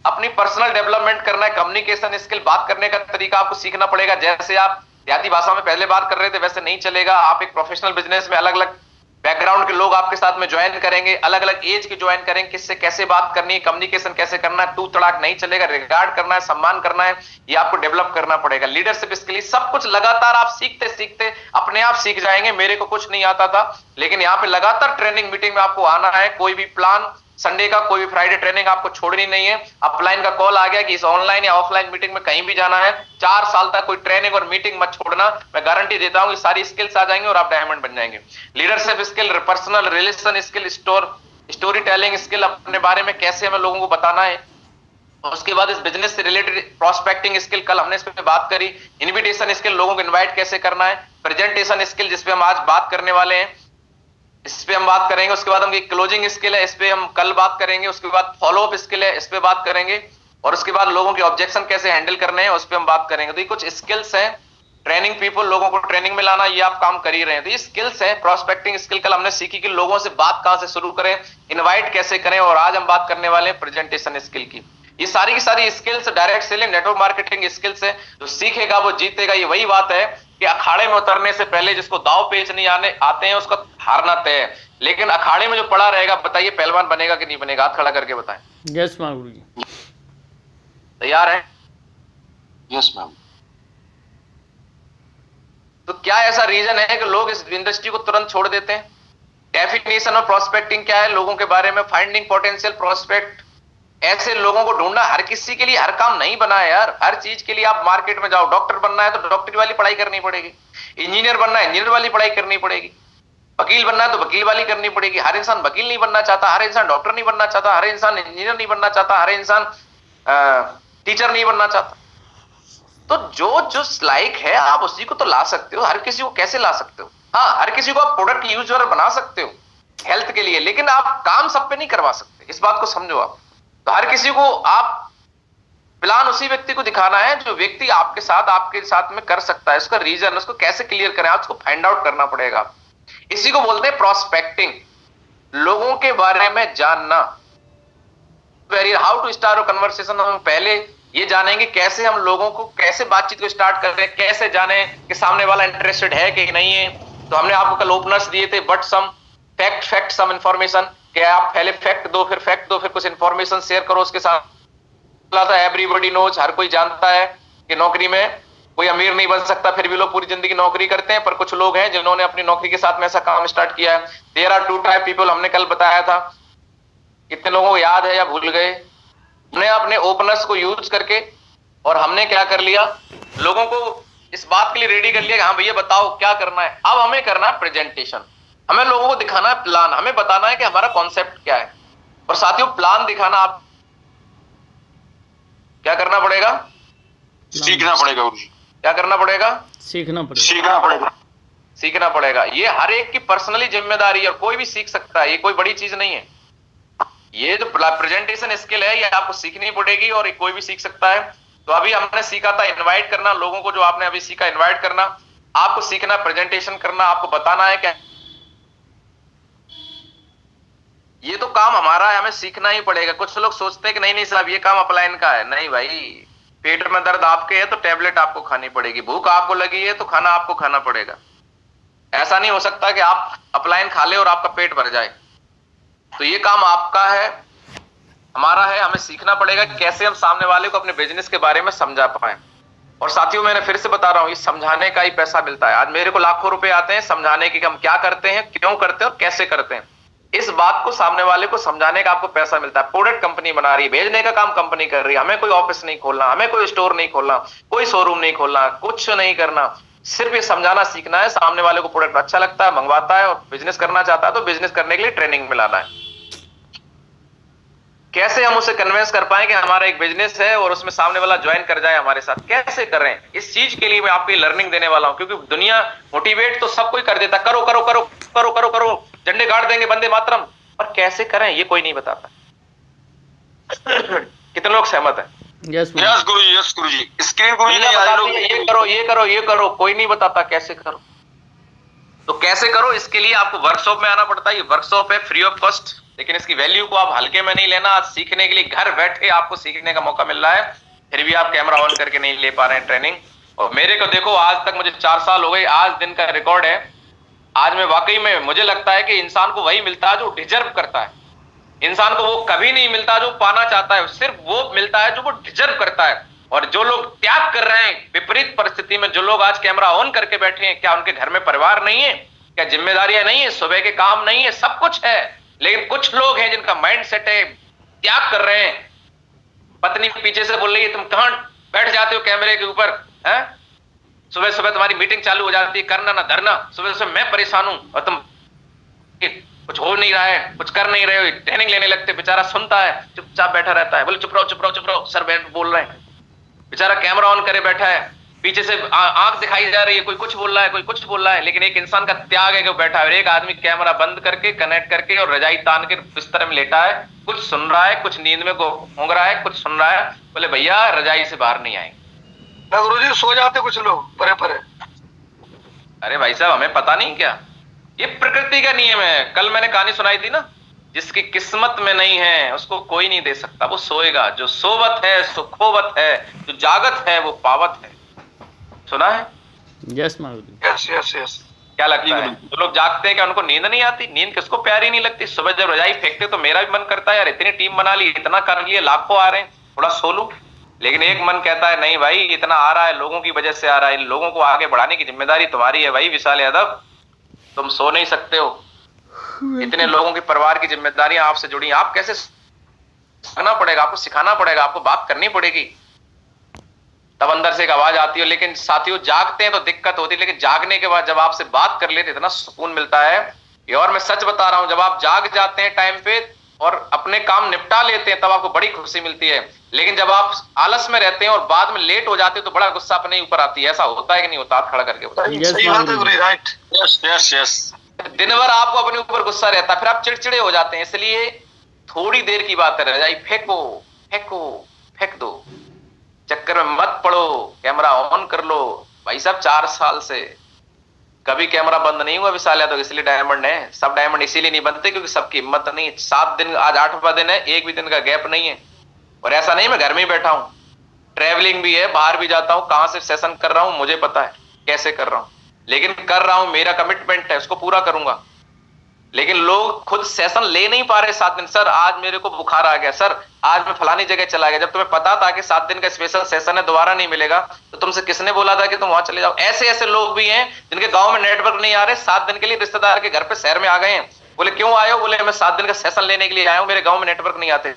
अपनी पर्सनल डेवलपमेंट करना है, कम्युनिकेशन स्किल, बात करने का तरीका आपको सीखना पड़ेगा। जैसे आप देहाती भाषा में पहले बात कर रहे थे वैसे नहीं चलेगा। आप एक प्रोफेशनल बिजनेस में अलग अलग बैकग्राउंड के लोग आपके साथ में ज्वाइन करेंगे, अलग अलग एज के ज्वाइन करेंगे, किससे कैसे बात करनी है, कम्युनिकेशन कैसे करना है, टू तड़ाक नहीं चलेगा। रिगार्ड करना है, सम्मान करना है, ये आपको डेवलप करना पड़ेगा। लीडरशिप स्किल, सब कुछ लगातार आप सीखते सीखते अपने आप सीख जाएंगे। मेरे को कुछ नहीं आता था, लेकिन यहाँ पे लगातार ट्रेनिंग मीटिंग में आपको आना है। कोई भी प्लान संडे का, कोई भी फ्राइडे ट्रेनिंग आपको छोड़नी नहीं है। अपलाइन का कॉल आ गया कि इस ऑनलाइन या ऑफलाइन मीटिंग में कहीं भी जाना है, 4 साल तक कोई ट्रेनिंग और मीटिंग मत छोड़ना। मैं गारंटी देता हूं कि सारी स्किल्स आ जाएंगे और आप डायमंड बन जाएंगे। Leadership skill, personal relation skill, story telling skill, अपने बारे में कैसे हमें लोगों को बताना है। उसके बाद इस बिजनेस से रिलेटेड प्रॉस्पेक्टिंग स्किल, कल हमने इस पे बात करी। इन्विटेशन स्किल, लोगों को इन्वाइट कैसे करना है। प्रेजेंटेशन स्किल, जिसपे हम आज बात करने वाले हैं, इस पे हम बात करेंगे। उसके बाद हम क्लोजिंग स्किल है, इस पे हम कल बात करेंगे। उसके बाद फॉलोअप स्किल है, इस पे बात करेंगे। और उसके बाद लोगों के ऑब्जेक्शन कैसे हैंडल करने हैं, उस पे हम बात करेंगे। तो ये कुछ स्किल्स हैं। ट्रेनिंग पीपल, लोगों को ट्रेनिंग में लाना, ये आप काम कर ही रहे हैं। तो ये स्किल्स हैं। प्रोस्पेक्टिंग स्किल कल हमने सीखी कि लोगों से बात कहां से शुरू करें, इन्वाइट कैसे करें। और आज हम बात करने वाले हैं प्रेजेंटेशन स्किल की। ये सारी की सारी skills direct selling, network marketing skills है। जो सीखेगा वो जीतेगा। ये वही बात है कि अखाड़े में उतरने से पहले जिसको दाव पेच नहीं आते हैं उसका हारना तय है। लेकिन अखाड़े में जो पड़ा रहेगा, बताइए पहलवान बनेगा कि नहीं बनेगा? हाथ खड़ा करके बताएं। यस मैम गुरु जी। तैयार है? Yes ma'am. तो क्या ऐसा रीजन है कि लोग इस इंडस्ट्री को तुरंत छोड़ देते हैं? डेफिनेशन ऑफ प्रोस्पेक्टिंग क्या है लोगों के बारे में? Finding potential prospect. ऐसे लोगों को ढूंढना। हर किसी के लिए हर काम नहीं बना है यार। हर चीज के लिए आप मार्केट में जाओ। डॉक्टर बनना है तो डॉक्टरी वाली पढ़ाई करनी पड़ेगी। इंजीनियर बनना है, इंजीनियर वाली पढ़ाई करनी पड़ेगी। वकील बनना है तो वकील वाली करनी पड़ेगी। हर इंसान वकील नहीं बनना चाहता, हर इंसान डॉक्टर नहीं बनना चाहता, हर इंसान इंजीनियर नहीं बनना चाहता, हर इंसान टीचर नहीं बनना चाहता। तो जो जो लायक है आप उसी को तो ला सकते हो। हर किसी को कैसे ला सकते हो? हाँ, हर किसी को आप प्रोडक्ट यूजर बना सकते हो हेल्थ के लिए, लेकिन आप काम सब पे नहीं करवा सकते। इस बात को समझो आप। तो हर किसी को आप प्लान उसी व्यक्ति को दिखाना है जो व्यक्ति आपके साथ में कर सकता है। उसका रीजन, उसको कैसे क्लियर करें, उसको फाइंड आउट करना पड़ेगा। इसी को बोलते हैं प्रोस्पेक्टिंग, लोगों के बारे में जानना। How to start a conversation. हम पहले ये जानेंगे कैसे हम लोगों को, कैसे बातचीत को स्टार्ट कर रहे हैं, कैसे जाने कि सामने वाला इंटरेस्टेड है कि नहीं है। तो हमने आपको कल ओपनर्स दिए थे, but some fact some information. क्या आप पहले फैक्ट दो, फिर कुछ इंफॉर्मेशन शेयर करो उसके साथ। एवरीबॉडी नोज, हर कोई जानता है कि नौकरी में कोई अमीर नहीं बन सकता, फिर भी लोग पूरी जिंदगी नौकरी करते हैं। पर कुछ लोग हैं जिन्होंने अपनी नौकरी के साथ में ऐसा काम स्टार्ट किया है। देयर आर 2 टाइप पीपल, हमने कल बताया था। कितने लोगों को याद है या भूल गए? हमने अपने ओपनर्स को यूज करके और हमने क्या कर लिया, लोगों को इस बात के लिए रेडी कर लिया कि हाँ भैया बताओ क्या करना है। अब हमें करना है प्रेजेंटेशन। हमें लोगों को दिखाना है प्लान, हमें बताना है कि हमारा कॉन्सेप्ट क्या है। और साथियों, प्लान दिखाना, आप क्या करना पड़ेगा? सीखना पड़ेगा गुरु जी। क्या करना पड़ेगा? सीखना पड़ेगा। ये हर एक की पर्सनली जिम्मेदारी है और कोई भी सीख सकता है। ये कोई बड़ी चीज नहीं है। ये जो प्रेजेंटेशन स्किल है ये आपको सीखनी पड़ेगी और ये कोई भी सीख सकता है। तो अभी हमने सीखा था इनवाइट करना लोगों को, जो आपने अभी सीखा इनवाइट करना। आपको सीखना प्रेजेंटेशन करना, आपको बताना है क्या ये तो काम हमारा है, हमें सीखना ही पड़ेगा। कुछ लोग सोचते हैं कि नहीं साहब ये काम अपलाइन का है। नहीं भाई, पेट में दर्द आपके है तो टैबलेट आपको खानी पड़ेगी। भूख आपको लगी है तो खाना आपको खाना पड़ेगा। ऐसा नहीं हो सकता कि आप अपलाइन खा ले और आपका पेट भर जाए। तो ये काम आपका है, हमारा है। हमें सीखना पड़ेगा कैसे हम सामने वाले को अपने बिजनेस के बारे में समझा पाए। और साथियों, मैंने फिर से बता रहा हूं, ये समझाने का ही पैसा मिलता है। आज मेरे को लाखों रुपए आते हैं समझाने की, हम क्या करते हैं, क्यों करते हैं और कैसे करते हैं। इस बात को सामने वाले को समझाने का आपको पैसा मिलता है। प्रोडक्ट कंपनी बना रही है, भेजने का काम कंपनी कर रही है। हमें कोई ऑफिस नहीं खोलना, हमें कोई स्टोर नहीं खोलना, कोई शोरूम नहीं खोलना, कुछ नहीं करना। सिर्फ ये समझाना सीखना है। सामने वाले को प्रोडक्ट अच्छा लगता है, मंगवाता है और बिजनेस करना चाहता है तो बिजनेस करने के लिए ट्रेनिंग में लाना है। कैसे हम उसे कन्विंस कर पाए कि हमारा एक बिजनेस है और उसमें सामने वाला ज्वाइन कर जाए हमारे साथ, कैसे करें, इस चीज के लिए मैं आपको लर्निंग देने वाला हूं। क्योंकि दुनिया मोटिवेट तो सब कोई कर देता, करो करो करो करो करो करो, झंडे गाड़ देंगे वंदे मातरम, पर कैसे करें ये कोई नहीं बताता। कितने लोग सहमत हैं? यस गुरु जी। स्क्रीन गुरु जी ये करो ये करो ये करो, कोई नहीं बताता कैसे करो। तो कैसे करो, इसके लिए आपको वर्कशॉप में आना पड़ता है। ये वर्कशॉप है फ्री ऑफ कॉस्ट, लेकिन इसकी वैल्यू को आप हल्के में नहीं लेना। आज सीखने के लिए घर बैठे आपको सीखने का मौका मिल रहा है, फिर भी आप कैमरा ऑन करके नहीं ले पा रहे हैं ट्रेनिंग। और मेरे को देखो, आज तक मुझे 4 साल हो गए, आज दिन का रिकॉर्ड है। आज मैं वाकई में मुझे लगता है कि इंसान को वही मिलता है जो डिजर्व करता है। इंसान को वो कभी नहीं मिलता जो पाना चाहता है, सिर्फ वो मिलता है जो वो डिजर्व करता है। और जो लोग त्याग कर रहे हैं विपरीत परिस्थिति में, जो लोग आज कैमरा ऑन करके बैठे हैं, क्या उनके घर में परिवार नहीं है? क्या जिम्मेदारियां नहीं है? सुबह के काम नहीं है? सब कुछ है, लेकिन कुछ लोग हैं जिनका माइंड सेट है, त्याग कर रहे हैं। पत्नी पीछे से बोल रही है, तुम कहां बैठ जाते हो कैमरे के ऊपर? है सुबह सुबह तुम्हारी मीटिंग चालू हो जाती है, करना ना धरना। सुबह सुबह मैं परेशान हूं और तुम कुछ हो नहीं रहा है, कुछ कर नहीं रहे हो, ट्रेनिंग लेने लगते। बेचारा सुनता है, चुपचाप बैठा रहता है, बोले चुप रहो चुप रहो चुप रहो, सर बैठ बोल रहे हैं। बेचारा कैमरा ऑन करे बैठा है, पीछे से आंख दिखाई जा रही है, कोई कुछ बोल रहा है, कोई कुछ बोल रहा है, लेकिन एक इंसान का त्याग है कि वो बैठा है। और एक आदमी कैमरा बंद करके कनेक्ट करके और रजाई तान के बिस्तर में लेटा है, कुछ सुन रहा है, कुछ नींद में घूंग रहा है, कुछ सुन रहा है। बोले भैया रजाई से बाहर नहीं आएंगे। गुरुजी सो जाते कुछ लोग परे परे। अरे भाई साहब, हमें पता नहीं क्या, ये प्रकृति का नियम है। कल मैंने कहानी सुनाई थी ना, जिसकी किस्मत में नहीं है उसको कोई नहीं दे सकता, वो सोएगा। जो सोवत है सो खोवत है, जो जागत है वो पावत है। सुना है? Yes yes yes yes. क्या लगता है, जो लोग जागते हैं क्या उनको नींद नहीं आती? नींद किसको प्यारी नहीं लगती? सुबह जब रजाई फेंकते तो मेरा भी मन करता है यार, इतनी टीम बना ली, इतना कर लिए, लाखों आ रहे हैं, थोड़ा सो लूं। लेकिन एक मन कहता है नहीं भाई, इतना आ रहा है, लोगों की वजह से आ रहा है, इन लोगों को आगे बढ़ाने की जिम्मेदारी तुम्हारी है भाई विशाल यादव। तुम सो नहीं सकते हो, इतने लोगों की परिवार की जिम्मेदारियां आपसे जुड़ी। आप कैसे सीखना पड़ेगा, आपको सिखाना पड़ेगा, आपको बात करनी पड़ेगी, तब अंदर से एक आवाज आती है। लेकिन साथियों, जागते हैं तो दिक्कत होती है, लेकिन जागने के बाद जब आपसे बात कर लेते इतना सुकून मिलता है। और मैं सच बता रहा हूं, जब आप जाग जाते हैं टाइम पे और अपने काम निपटा लेते हैं, तब आपको बड़ी खुशी मिलती है। लेकिन जब आप आलस में रहते हैं और बाद में लेट हो जाते हैं, तो बड़ा गुस्सा अपने ऊपर आती है। ऐसा होता है कि नहीं होता? हाथ खड़ा करके बताइए। सही बात है गुरुजी, राइट। Yes yes yes. दिन भर आपको अपने ऊपर गुस्सा रहता है, फिर आप चिड़चिड़े हो जाते हैं। इसलिए थोड़ी देर की बात है, रजाई फेंको फेंको फेंक दो, चक्कर में मत पड़ो, कैमरा ऑन कर लो। भाई साहब 4 साल से कभी कैमरा बंद नहीं हुआ विशाल यादव, इसलिए डायमंड है। सब डायमंड इसीलिए नहीं बनते क्योंकि सबकी हिम्मत नहीं। 7 दिन, आज 8वां दिन है, एक भी दिन का गैप नहीं है। और ऐसा नहीं मैं घर में ही बैठा हूं, ट्रैवलिंग भी है, बाहर भी जाता हूं। कहां से सेशन कर रहा हूं मुझे पता है, कैसे कर रहा हूं, लेकिन कर रहा हूं, मेरा कमिटमेंट है, उसको पूरा करूंगा। लेकिन लोग खुद सेशन ले नहीं पा रहे 7 दिन। सर आज मेरे को बुखार आ गया, सर आज मैं फलानी जगह चला गया। जब तुम्हें पता था कि 7 दिन का स्पेशल सेशन है, दोबारा नहीं मिलेगा, तो तुमसे किसने बोला था कि तुम वहां चले जाओ? ऐसे ऐसे लोग भी हैं जिनके गांव में नेटवर्क नहीं आ रहे, 7 दिन के लिए रिश्तेदार के घर पे शहर में आ गए हैं। बोले क्यों आए हो? बोले मैं 7 दिन का सेशन लेने के लिए आया हूं, मेरे गाँव में नेटवर्क नहीं आते,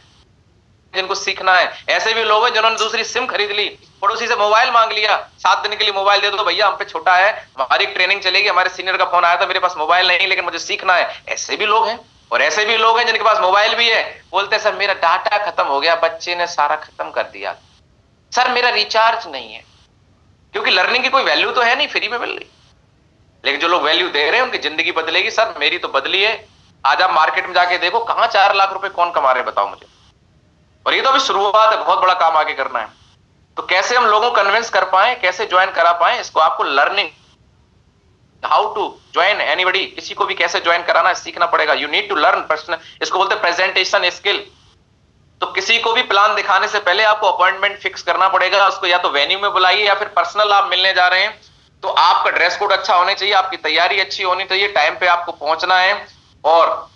जिनको सीखना है। ऐसे भी लोग हैं जिन्होंने दूसरी सिम खरीद ली, पड़ोसी से मोबाइल मांग लिया, 7 दिन के लिए मोबाइल दे दो भैया, हम पे छोटा है, हमारी ट्रेनिंग चलेगी, हमारे सीनियर का फोन आया था, मेरे पास मोबाइल नहीं लेकिन मुझे सीखना है। ऐसे भी लोग हैं। और ऐसे भी लोग हैं जिनके पास मोबाइल भी है, बोलते हैं सर मेरा डाटा खत्म हो गया, बच्चे ने सारा खत्म कर दिया, सर मेरा रिचार्ज नहीं है। क्योंकि लर्निंग की कोई वैल्यू तो है नहीं, फ्री में मिल रही। लेकिन जो लोग वैल्यू दे रहे हैं उनकी जिंदगी बदलेगी। सर मेरी तो बदली है। आज आप मार्केट में जाके देखो, कहां 4 लाख रुपए कौन कमा रहे हैं बताओ मुझे। और ये तो अभी शुरुआत है, बहुत बड़ा काम आगे करना है। तो कैसे हम लोगों को कन्विंस कर पाए, कैसे ज्वाइन करा पाए, इसको आपको learning, how to join anybody, किसी को भी कैसे ज्वाइन कराना है सीखना पड़ेगा। You need to learn personal, इसको बोलते हैं प्रेजेंटेशन स्किल। तो किसी को भी प्लान दिखाने से पहले आपको अपॉइंटमेंट फिक्स करना पड़ेगा। उसको या तो वेन्यू में बुलाइए या फिर पर्सनल आप मिलने जा रहे हैं, तो आपका ड्रेस कोड अच्छा होना चाहिए, आपकी तैयारी अच्छी होनी चाहिए, टाइम पे आपको पहुंचना है। और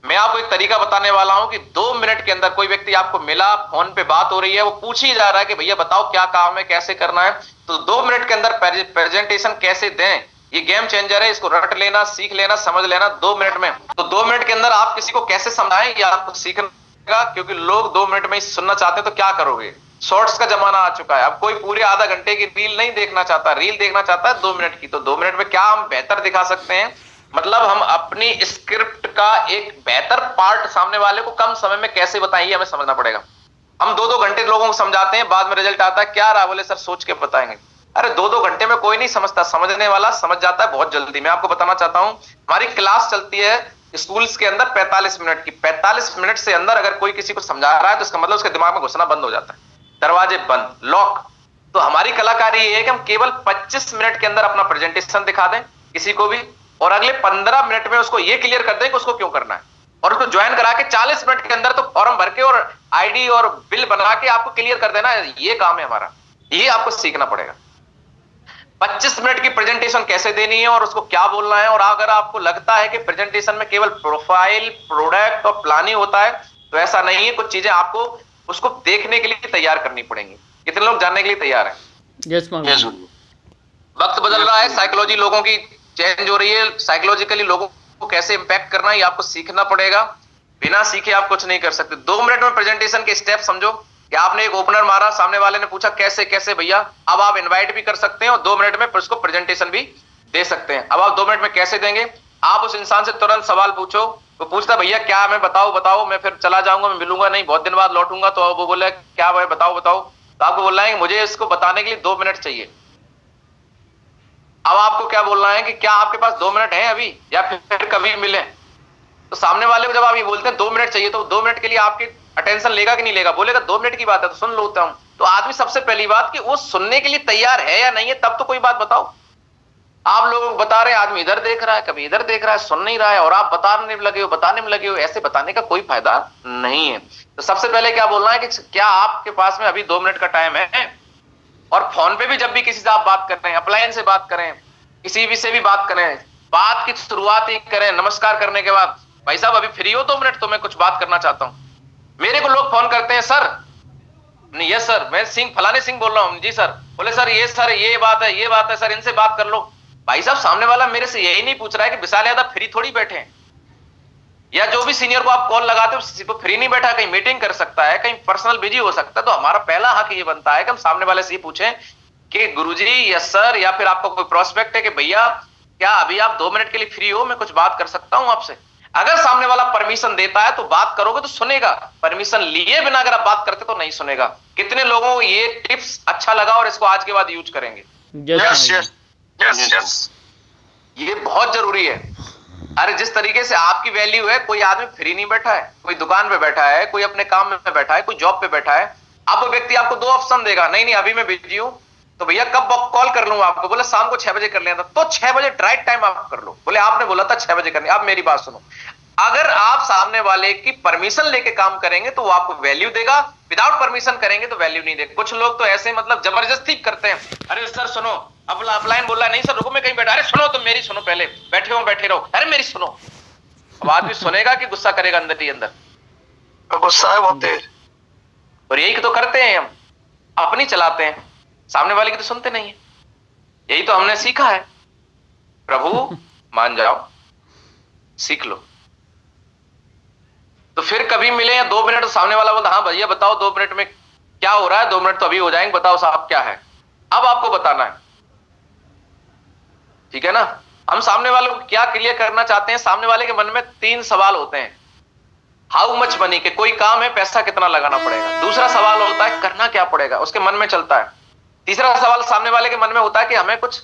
मैं आपको एक तरीका बताने वाला हूं कि 2 मिनट के अंदर कोई व्यक्ति आपको मिला, फोन पे बात हो रही है, वो पूछ ही जा रहा है कि भैया बताओ क्या काम है, कैसे करना है। तो 2 मिनट के अंदर प्रेजेंटेशन कैसे दें, ये गेम चेंजर है। इसको रट लेना, सीख लेना, समझ लेना 2 मिनट में। तो 2 मिनट के अंदर आप किसी को कैसे समझाएं, ये आपको सीखना। क्योंकि लोग 2 मिनट में ही सुनना चाहते हैं, तो क्या करोगे? शॉर्ट्स का जमाना आ चुका है। अब कोई पूरे आधा घंटे की रील नहीं देखना चाहता, रील देखना चाहता है 2 मिनट की। तो 2 मिनट में क्या हम बेहतर दिखा सकते हैं, मतलब हम अपनी स्क्रिप्ट का एक बेहतर पार्ट सामने वाले को कम समय में कैसे बताएं, हमें समझना पड़ेगा। हम 2-2 घंटे लोगों को समझाते हैं, बाद में रिजल्ट आता है क्या रहा, बोले सर सोच के बताएंगे। अरे 2-2 घंटे में कोई नहीं समझता, समझने वाला समझ जाता है बहुत जल्दी। मैं आपको बताना चाहता हूं, हमारी क्लास चलती है स्कूल्स के अंदर 45 मिनट की। 45 मिनट से अंदर अगर कोई किसी को समझा रहा है, तो इसका मतलब उसके दिमाग में घुसना बंद हो जाता है, दरवाजे बंद, लॉक। तो हमारी कलाकारी ये है कि हम केवल 25 मिनट के अंदर अपना प्रेजेंटेशन दिखा दें किसी को भी, और अगले 15 मिनट में उसको ये क्लियर कर दें कि उसको क्यों करना है, और उसको ज्वाइन करा के 40 मिनट के अंदर तो फॉर्म भर के और आईडी और बिल बना के आपको क्लियर कर देना, ये काम है हमारा। ये आपको सीखना पड़ेगा। 25 मिनट की प्रेजेंटेशन कैसे देनी है और उसको क्या बोलना है। और अगर आपको लगता है कि प्रेजेंटेशन में केवल प्रोफाइल, प्रोडक्ट और प्लानिंग होता है, तो ऐसा नहीं है। कुछ चीजें आपको उसको देखने के लिए तैयार करनी पड़ेंगी। कितने लोग जानने के लिए तैयार हैं? यस yes, वक्त बदल रहा है, साइकोलॉजी लोगों की चेंज हो रही है। साइकोलॉजिकली लोगों को कैसे इंपैक्ट करना है, ये आपको सीखना पड़ेगा। बिना सीखे आप कुछ नहीं कर सकते। 2 मिनट में प्रेजेंटेशन के स्टेप समझो कि आपने एक ओपनर मारा, सामने वाले ने पूछा कैसे कैसे भैया, अब आप इनवाइट भी कर सकते हैं और 2 मिनट में उसको प्रेजेंटेशन भी दे सकते हैं। अब आप 2 मिनट में कैसे देंगे? आप उस इंसान से तुरंत सवाल पूछो। वो पूछता भैया क्या, मैं बताओ मैं फिर चला जाऊंगा, मैं मिलूंगा नहीं, बहुत दिन बाद लौटूंगा। तो वो बोले क्या भाई बताओ। तो आपको बोलना है कि मुझे इसको बताने के लिए 2 मिनट चाहिए। अब आपको क्या बोलना है कि क्या आपके पास 2 मिनट है अभी, या फिर कभी मिले? तो सामने वाले को जब आप ये बोलते हैं 2 मिनट चाहिए, तो 2 मिनट के लिए आपकी अटेंशन लेगा कि नहीं लेगा? बोलेगा 2 मिनट की बात है तो सुन लो हूं। तो आदमी सबसे पहली बात कि वो सुनने के लिए तैयार है या नहीं है, तब तो कोई बात बताओ। आप लोगों को बता रहे हैं, आदमी इधर देख रहा है, कभी इधर देख रहा है, सुन नहीं रहा है, और आप बताने में लगे हो। ऐसे बताने का कोई फायदा नहीं है। तो सबसे पहले क्या बोलना है कि क्या आपके पास में अभी 2 मिनट का टाइम है? और फोन पे भी जब भी किसी से आप बात कर रहे हैं, अपलाइन से बात करें, किसी भी से भी बात करें, बात की शुरुआत ही करें नमस्कार करने के बाद, भाई साहब अभी फ्री हो 2 मिनट, तो मैं कुछ बात करना चाहता हूं। मेरे को लोग फोन करते हैं, सर नहीं, यस सर, मैं फलाने सिंह बोल रहा हूं। जी सर। बोले सर ये बात है सर, इनसे बात कर लो। भाई साहब सामने वाला मेरे से यही नहीं पूछ रहा है कि विशाल यादव फ्री थोड़ी बैठे हैं, या जो भी सीनियर को आप कॉल लगाते हो वो फ्री नहीं बैठा, कहीं मीटिंग कर सकता है, कहीं पर्सनल बिजी हो सकता है। तो हमारा पहला हक ये बनता है कि हम सामने वाले से ये पूछें कि गुरुजी, यस सर, या फिर आपका कोई प्रोस्पेक्ट है कि भैया क्या अभी आप 2 मिनट के लिए फ्री हो, मैं कुछ बात कर सकता हूं आपसे। अगर सामने वाला परमिशन देता है तो बात करोगे तो सुनेगा, परमिशन लिए बिना अगर आप बात करते तो नहीं सुनेगा। कितने लोगों को ये टिप्स अच्छा लगा और इसको आज के बाद यूज करेंगे? यस यस यस यस, ये बहुत जरूरी है। अरे जिस तरीके से आपकी वैल्यू है, कोई आदमी फ्री नहीं बैठा है, कोई दुकान पे बैठा है, कोई अपने काम में बैठा है, कोई जॉब पे बैठा है। अब वो व्यक्ति आपको 2 ऑप्शन देगा, नहीं अभी मैं बिजी हूं, तो भैया कब कॉल कर लूंगा आपको? बोले शाम को 6 बजे कर लेना, तो 6 बजे राइट टाइम आप कर लो। बोले आपने बोला था 6 बजे करनी। अब मेरी बात सुनो, अगर आप सामने वाले की परमिशन लेके काम करेंगे तो वो आपको वैल्यू देगा, विदाउट परमिशन करेंगे तो वैल्यू नहीं देगा। कुछ लोग तो ऐसे मतलब जबरदस्ती करते हैं, अरे सर सुनो, अपलाइन बोला, नहीं सर रुको मैं कहीं बैठा, अरे सुनो तो मेरी सुनो, पहले बैठे रहो, अरे मेरी सुनो। अब आदमी सुनेगा कि गुस्सा करेगा अंदर ही अंदर? गुस्सा है बहुत तेज। और यही तो करते हैं हम, अपनी चलाते हैं, सामने वाले की तो सुनते नहीं है। यही तो हमने सीखा है। प्रभु मान जाओ, सीख लो। तो फिर कभी मिले या 2 मिनट, तो सामने वाला बोलता हाँ भैया बताओ 2 मिनट में क्या हो रहा है? 2 मिनट तो अभी हो जाएंगे, बताओ साहब क्या है? अब आपको बताना है, ठीक है ना? हम सामने वाले को क्या क्लियर करना चाहते हैं? सामने वाले के मन में 3 सवाल होते हैं। हाउ मच मनी, के कोई काम है, पैसा कितना लगाना पड़ेगा। दूसरा सवाल होता है करना क्या पड़ेगा, उसके मन में चलता है। तीसरा सवाल सामने वाले के मन में होता है कि हमें कुछ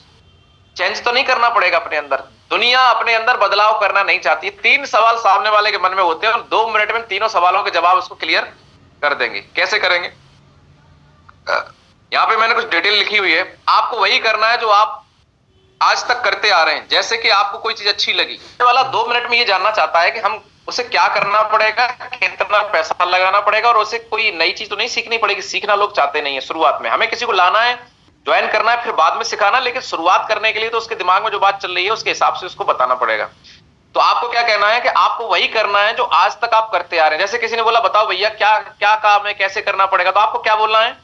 चेंज तो नहीं करना पड़ेगा अपने अंदर, दुनिया अपने अंदर बदलाव करना नहीं चाहती। 3 सवाल सामने वाले के मन में होते हैं और 2 मिनट में तीनों सवालों के जवाब उसको क्लियर कर देंगे। कैसे करेंगे? यहां पे मैंने कुछ डिटेल लिखी हुई है। आपको वही करना है जो आप आज तक करते आ रहे हैं। जैसे कि आपको कोई चीज अच्छी लगी, वाला 2 मिनट में ये जानना चाहता है कि हम उसे क्या करना पड़ेगा, कितना पैसा लगाना पड़ेगा, और उसे कोई नई चीज तो नहीं सीखनी पड़ेगी। सीखना लोग चाहते नहीं है शुरुआत में। हमें किसी को लाना है, ज्वाइन करना है, फिर बाद में सिखाना, लेकिन शुरुआत करने के लिए तो उसके दिमाग में जो बात चल रही है उसके हिसाब से उसको बताना पड़ेगा। तो आपको क्या कहना है कि आपको वही करना है जो आज तक आप करते आ रहे हैं। जैसे किसी ने बोला बताओ भैया क्या क्या काम है, कैसे करना पड़ेगा, तो आपको क्या बोलना है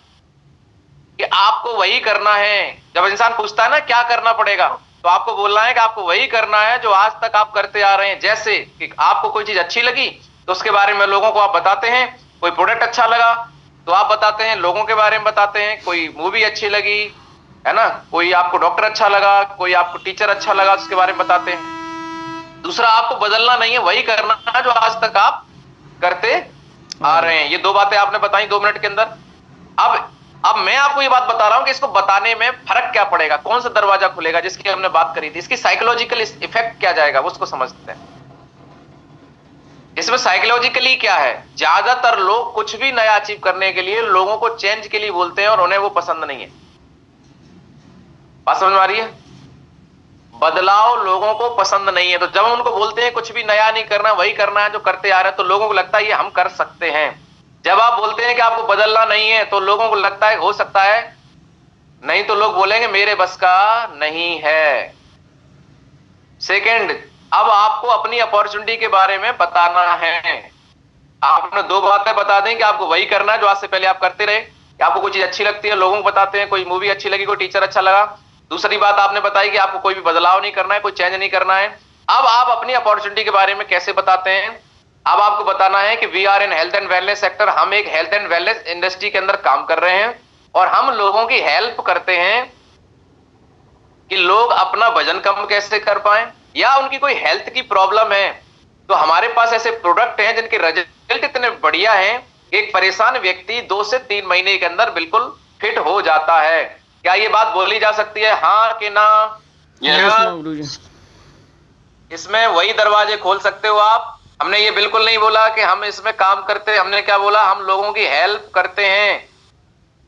कि आपको वही करना है। जब इंसान पूछता है ना क्या करना पड़ेगा, तो आपको बोलना है कि आपको वही करना है जो आज तक आप करते आ रहे हैं। जैसे कि आपको कोई चीज अच्छी लगी तो उसके बारे में लोगों को आप बताते हैं, कोई प्रोडक्ट अच्छा लगा तो आप बताते हैं, लोगों के बारे में बताते हैं, कोई मूवी अच्छी लगी है ना, कोई आपको डॉक्टर अच्छा लगा, कोई आपको टीचर अच्छा लगा, उसके बारे में बताते हैं। दूसरा, आपको बदलना नहीं है, वही करना है जो आज तक आप करते आ रहे हैं। ये 2 बातें आपने बताई 2 मिनट के अंदर। अब मैं आपको ये बात बता रहा हूं कि इसको बताने में फर्क क्या पड़ेगा, कौन सा दरवाजा खुलेगा, जिसकी हमने बात करी थी। इसकी साइकोलॉजिकल इफेक्ट क्या जाएगा वो उसको समझते हैं। इसमें साइकोलॉजिकली क्या है, ज्यादातर लोग कुछ भी नया अचीव करने के लिए लोगों को चेंज के लिए बोलते हैं और उन्हें वो पसंद नहीं है। बात समझ में आ रही है? बदलाव लोगों को पसंद नहीं है। तो जब हम उनको बोलते हैं कुछ भी नया नहीं करना, वही करना है जो करते आ रहे हैं, तो लोगों को लगता है ये हम कर सकते हैं। जब आप बोलते हैं कि आपको बदलना नहीं है, तो लोगों को लगता है हो सकता है, नहीं तो लोग बोलेंगे मेरे बस का नहीं है। सेकंड, अब आपको अपनी अपॉर्चुनिटी के बारे में बताना है। आपने दो बातें बता दें कि आपको वही करना है जो आज से पहले आप करते रहे, कि आपको कोई चीज अच्छी लगती है, लोगों को बताते हैं, कोई मूवी अच्छी लगी, कोई टीचर अच्छा लगा। दूसरी बात आपने बताई कि आपको कोई भी बदलाव नहीं करना है, कोई चेंज नहीं करना है। अब आप अपनी अपॉर्चुनिटी के बारे में कैसे बताते हैं? अब आपको बताना है कि we are in health and wellness sector, हम एक हेल्थ एंड वेलनेस इंडस्ट्री के अंदर काम कर रहे हैं और हम लोगों की हेल्प करते हैं कि लोग अपना वजन कम कैसे कर पाए, या उनकी कोई हेल्थ की प्रॉब्लम है तो हमारे पास ऐसे प्रोडक्ट हैं जिनके रिजल्ट इतने बढ़िया हैं कि एक परेशान व्यक्ति 2 से 3 महीने के अंदर बिल्कुल फिट हो जाता है। क्या ये बात बोली जा सकती है, हाँ कि ना? इसमें वही दरवाजे खोल सकते हो आप। हमने ये बिल्कुल नहीं बोला कि हम इसमें काम करते हैं, हमने क्या बोला, हम लोगों की हेल्प करते हैं,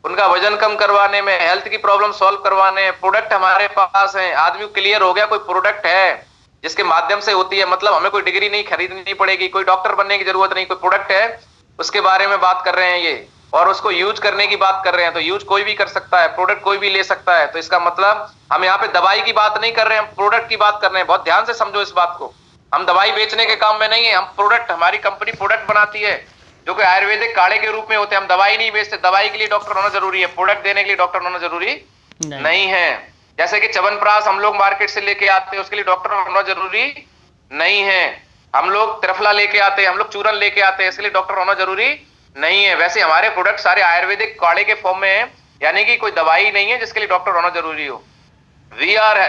उनका वजन कम करवाने में, हेल्थ की प्रॉब्लम सॉल्व करवाने। प्रोडक्ट हमारे पास है, आदमी क्लियर हो गया कोई प्रोडक्ट है जिसके माध्यम से होती है, मतलब हमें कोई डिग्री नहीं खरीदनी पड़ेगी, कोई डॉक्टर बनने की जरूरत नहीं, कोई प्रोडक्ट है उसके बारे में बात कर रहे हैं ये, और उसको यूज करने की बात कर रहे हैं। तो यूज कोई भी कर सकता है, प्रोडक्ट कोई भी ले सकता है। तो इसका मतलब हम यहाँ पे दवाई की बात नहीं कर रहे हैं, हम प्रोडक्ट की बात कर रहे हैं। बहुत ध्यान से समझो इस बात को, हम दवाई बेचने के काम में नहीं है, हम प्रोडक्ट, हमारी कंपनी प्रोडक्ट बनाती है जो कि आयुर्वेदिक काढ़े के रूप में होते हैं। हम दवाई नहीं बेचते, दवाई के लिए डॉक्टर होना जरूरी है, प्रोडक्ट देने के लिए डॉक्टर होना जरूरी नहीं है। जैसे कि च्यवनप्राश हम लोग मार्केट से लेके आते हैं, उसके लिए डॉक्टर होना जरूरी नहीं है। हम लोग त्रिफला लेके आते हैं, हम लोग चूरन लेके आते हैं, इसके लिए डॉक्टर होना जरूरी नहीं है। वैसे हमारे प्रोडक्ट सारे आयुर्वेदिक काढ़े के फॉर्म में है, यानी कि कोई दवाई नहीं है जिसके लिए डॉक्टर होना जरूरी हो। We are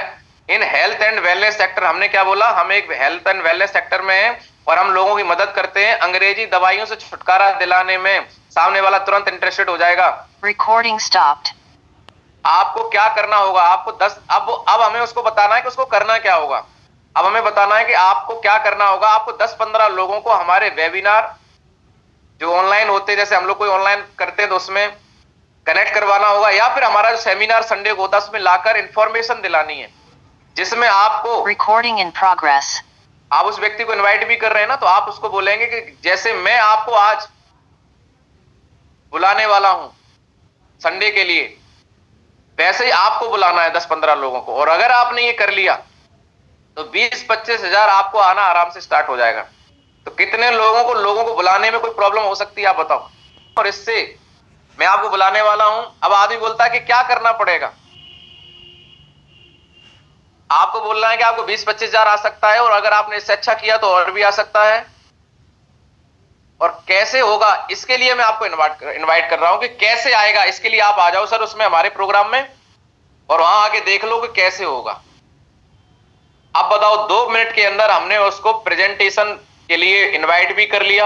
in health and wellness sector, हमने क्या बोला, हम एक हेल्थ एंड वेलनेस सेक्टर में हैं और हम लोगों की मदद करते हैं अंग्रेजी दवाइयों से छुटकारा दिलाने में। सामने वाला तुरंत इंटरेस्टेड हो जाएगा। Recording stopped. आपको क्या करना होगा, आपको 10, अब हमें उसको बताना है कि उसको करना क्या होगा। अब हमें बताना है कि आपको क्या करना होगा। आपको 10-15 लोगों को हमारे वेबिनार जो ऑनलाइन होते हैं, जैसे हम लोग कोई ऑनलाइन करते हैं तो उसमें कनेक्ट करवाना होगा, या फिर हमारा जो सेमिनार संडे को होता है उसमें लाकर इंफॉर्मेशन दिलानी है, जिसमें आपको रिकॉर्डिंग इन प्रोग्रेस। आप उस व्यक्ति को इनवाइट भी कर रहे हैं ना, तो आप उसको बोलेंगे कि जैसे मैं आपको आज बुलाने वाला हूं संडे के लिए, वैसे ही आपको बुलाना है 10-15 लोगों को। और अगर आपने ये कर लिया तो 20-25 हजार आपको आना आराम से स्टार्ट हो जाएगा। तो कितने लोगों को बुलाने में कोई प्रॉब्लम हो सकती है आप बताओ। और इससे मैं आपको बुलाने वाला हूं। अब आदमी बोलता है कि क्या करना पड़ेगा, आपको बोलना है कि आपको 20-25 हजार आ सकता है, और अगर आपने इससे अच्छा किया तो और भी आ सकता है। और कैसे होगा, इसके लिए मैं आपको इनवाइट कर रहा हूं कि कैसे आएगा, इसके लिए आप आ जाओ सर उसमें हमारे प्रोग्राम में, और वहां आके देख लो कि कैसे होगा। अब बताओ 2 मिनट के अंदर हमने उसको प्रेजेंटेशन के लिए इनवाइट भी कर लिया,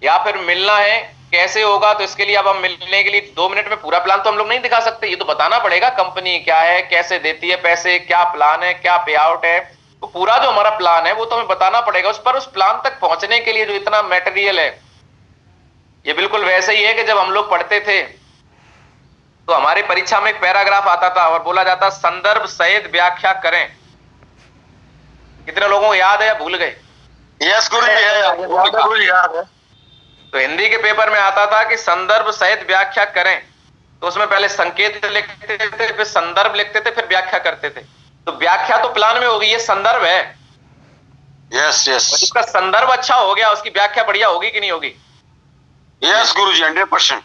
या फिर मिलना है, कैसे होगा। तो इसके लिए अब हम मिलने के लिए 2 मिनट में पूरा प्लान तो हम लोग नहीं दिखा सकते, ये तो बताना पड़ेगा कंपनी क्या है, कैसे देती है पैसे, क्या प्लान है, क्या पे आउट है। तो पूरा जो हमारा प्लान है वो तो हमें बताना पड़ेगा। उस प्लान तक पहुंचने के लिए जो इतना मटेरियल है, ये बिल्कुल वैसे ही है कि जब हम लोग पढ़ते थे तो हमारी परीक्षा में एक पैराग्राफ आता था और बोला जाता संदर्भ सहित व्याख्या करें। कितने लोगों को याद है या भूल गए? यस गुरु याद है। तो हिंदी के पेपर में आता था कि संदर्भ सहित व्याख्या करें, तो उसमें पहले संकेत लिखते थे, फिर संदर्भ लिखते थे, फिर व्याख्या करते थे। तो व्याख्या तो प्लान में होगी, ये संदर्भ है। Yes yes. जिसका संदर्भ अच्छा हो गया उसकी व्याख्या बढ़िया होगी कि नहीं होगी? यस गुरु जी 100%।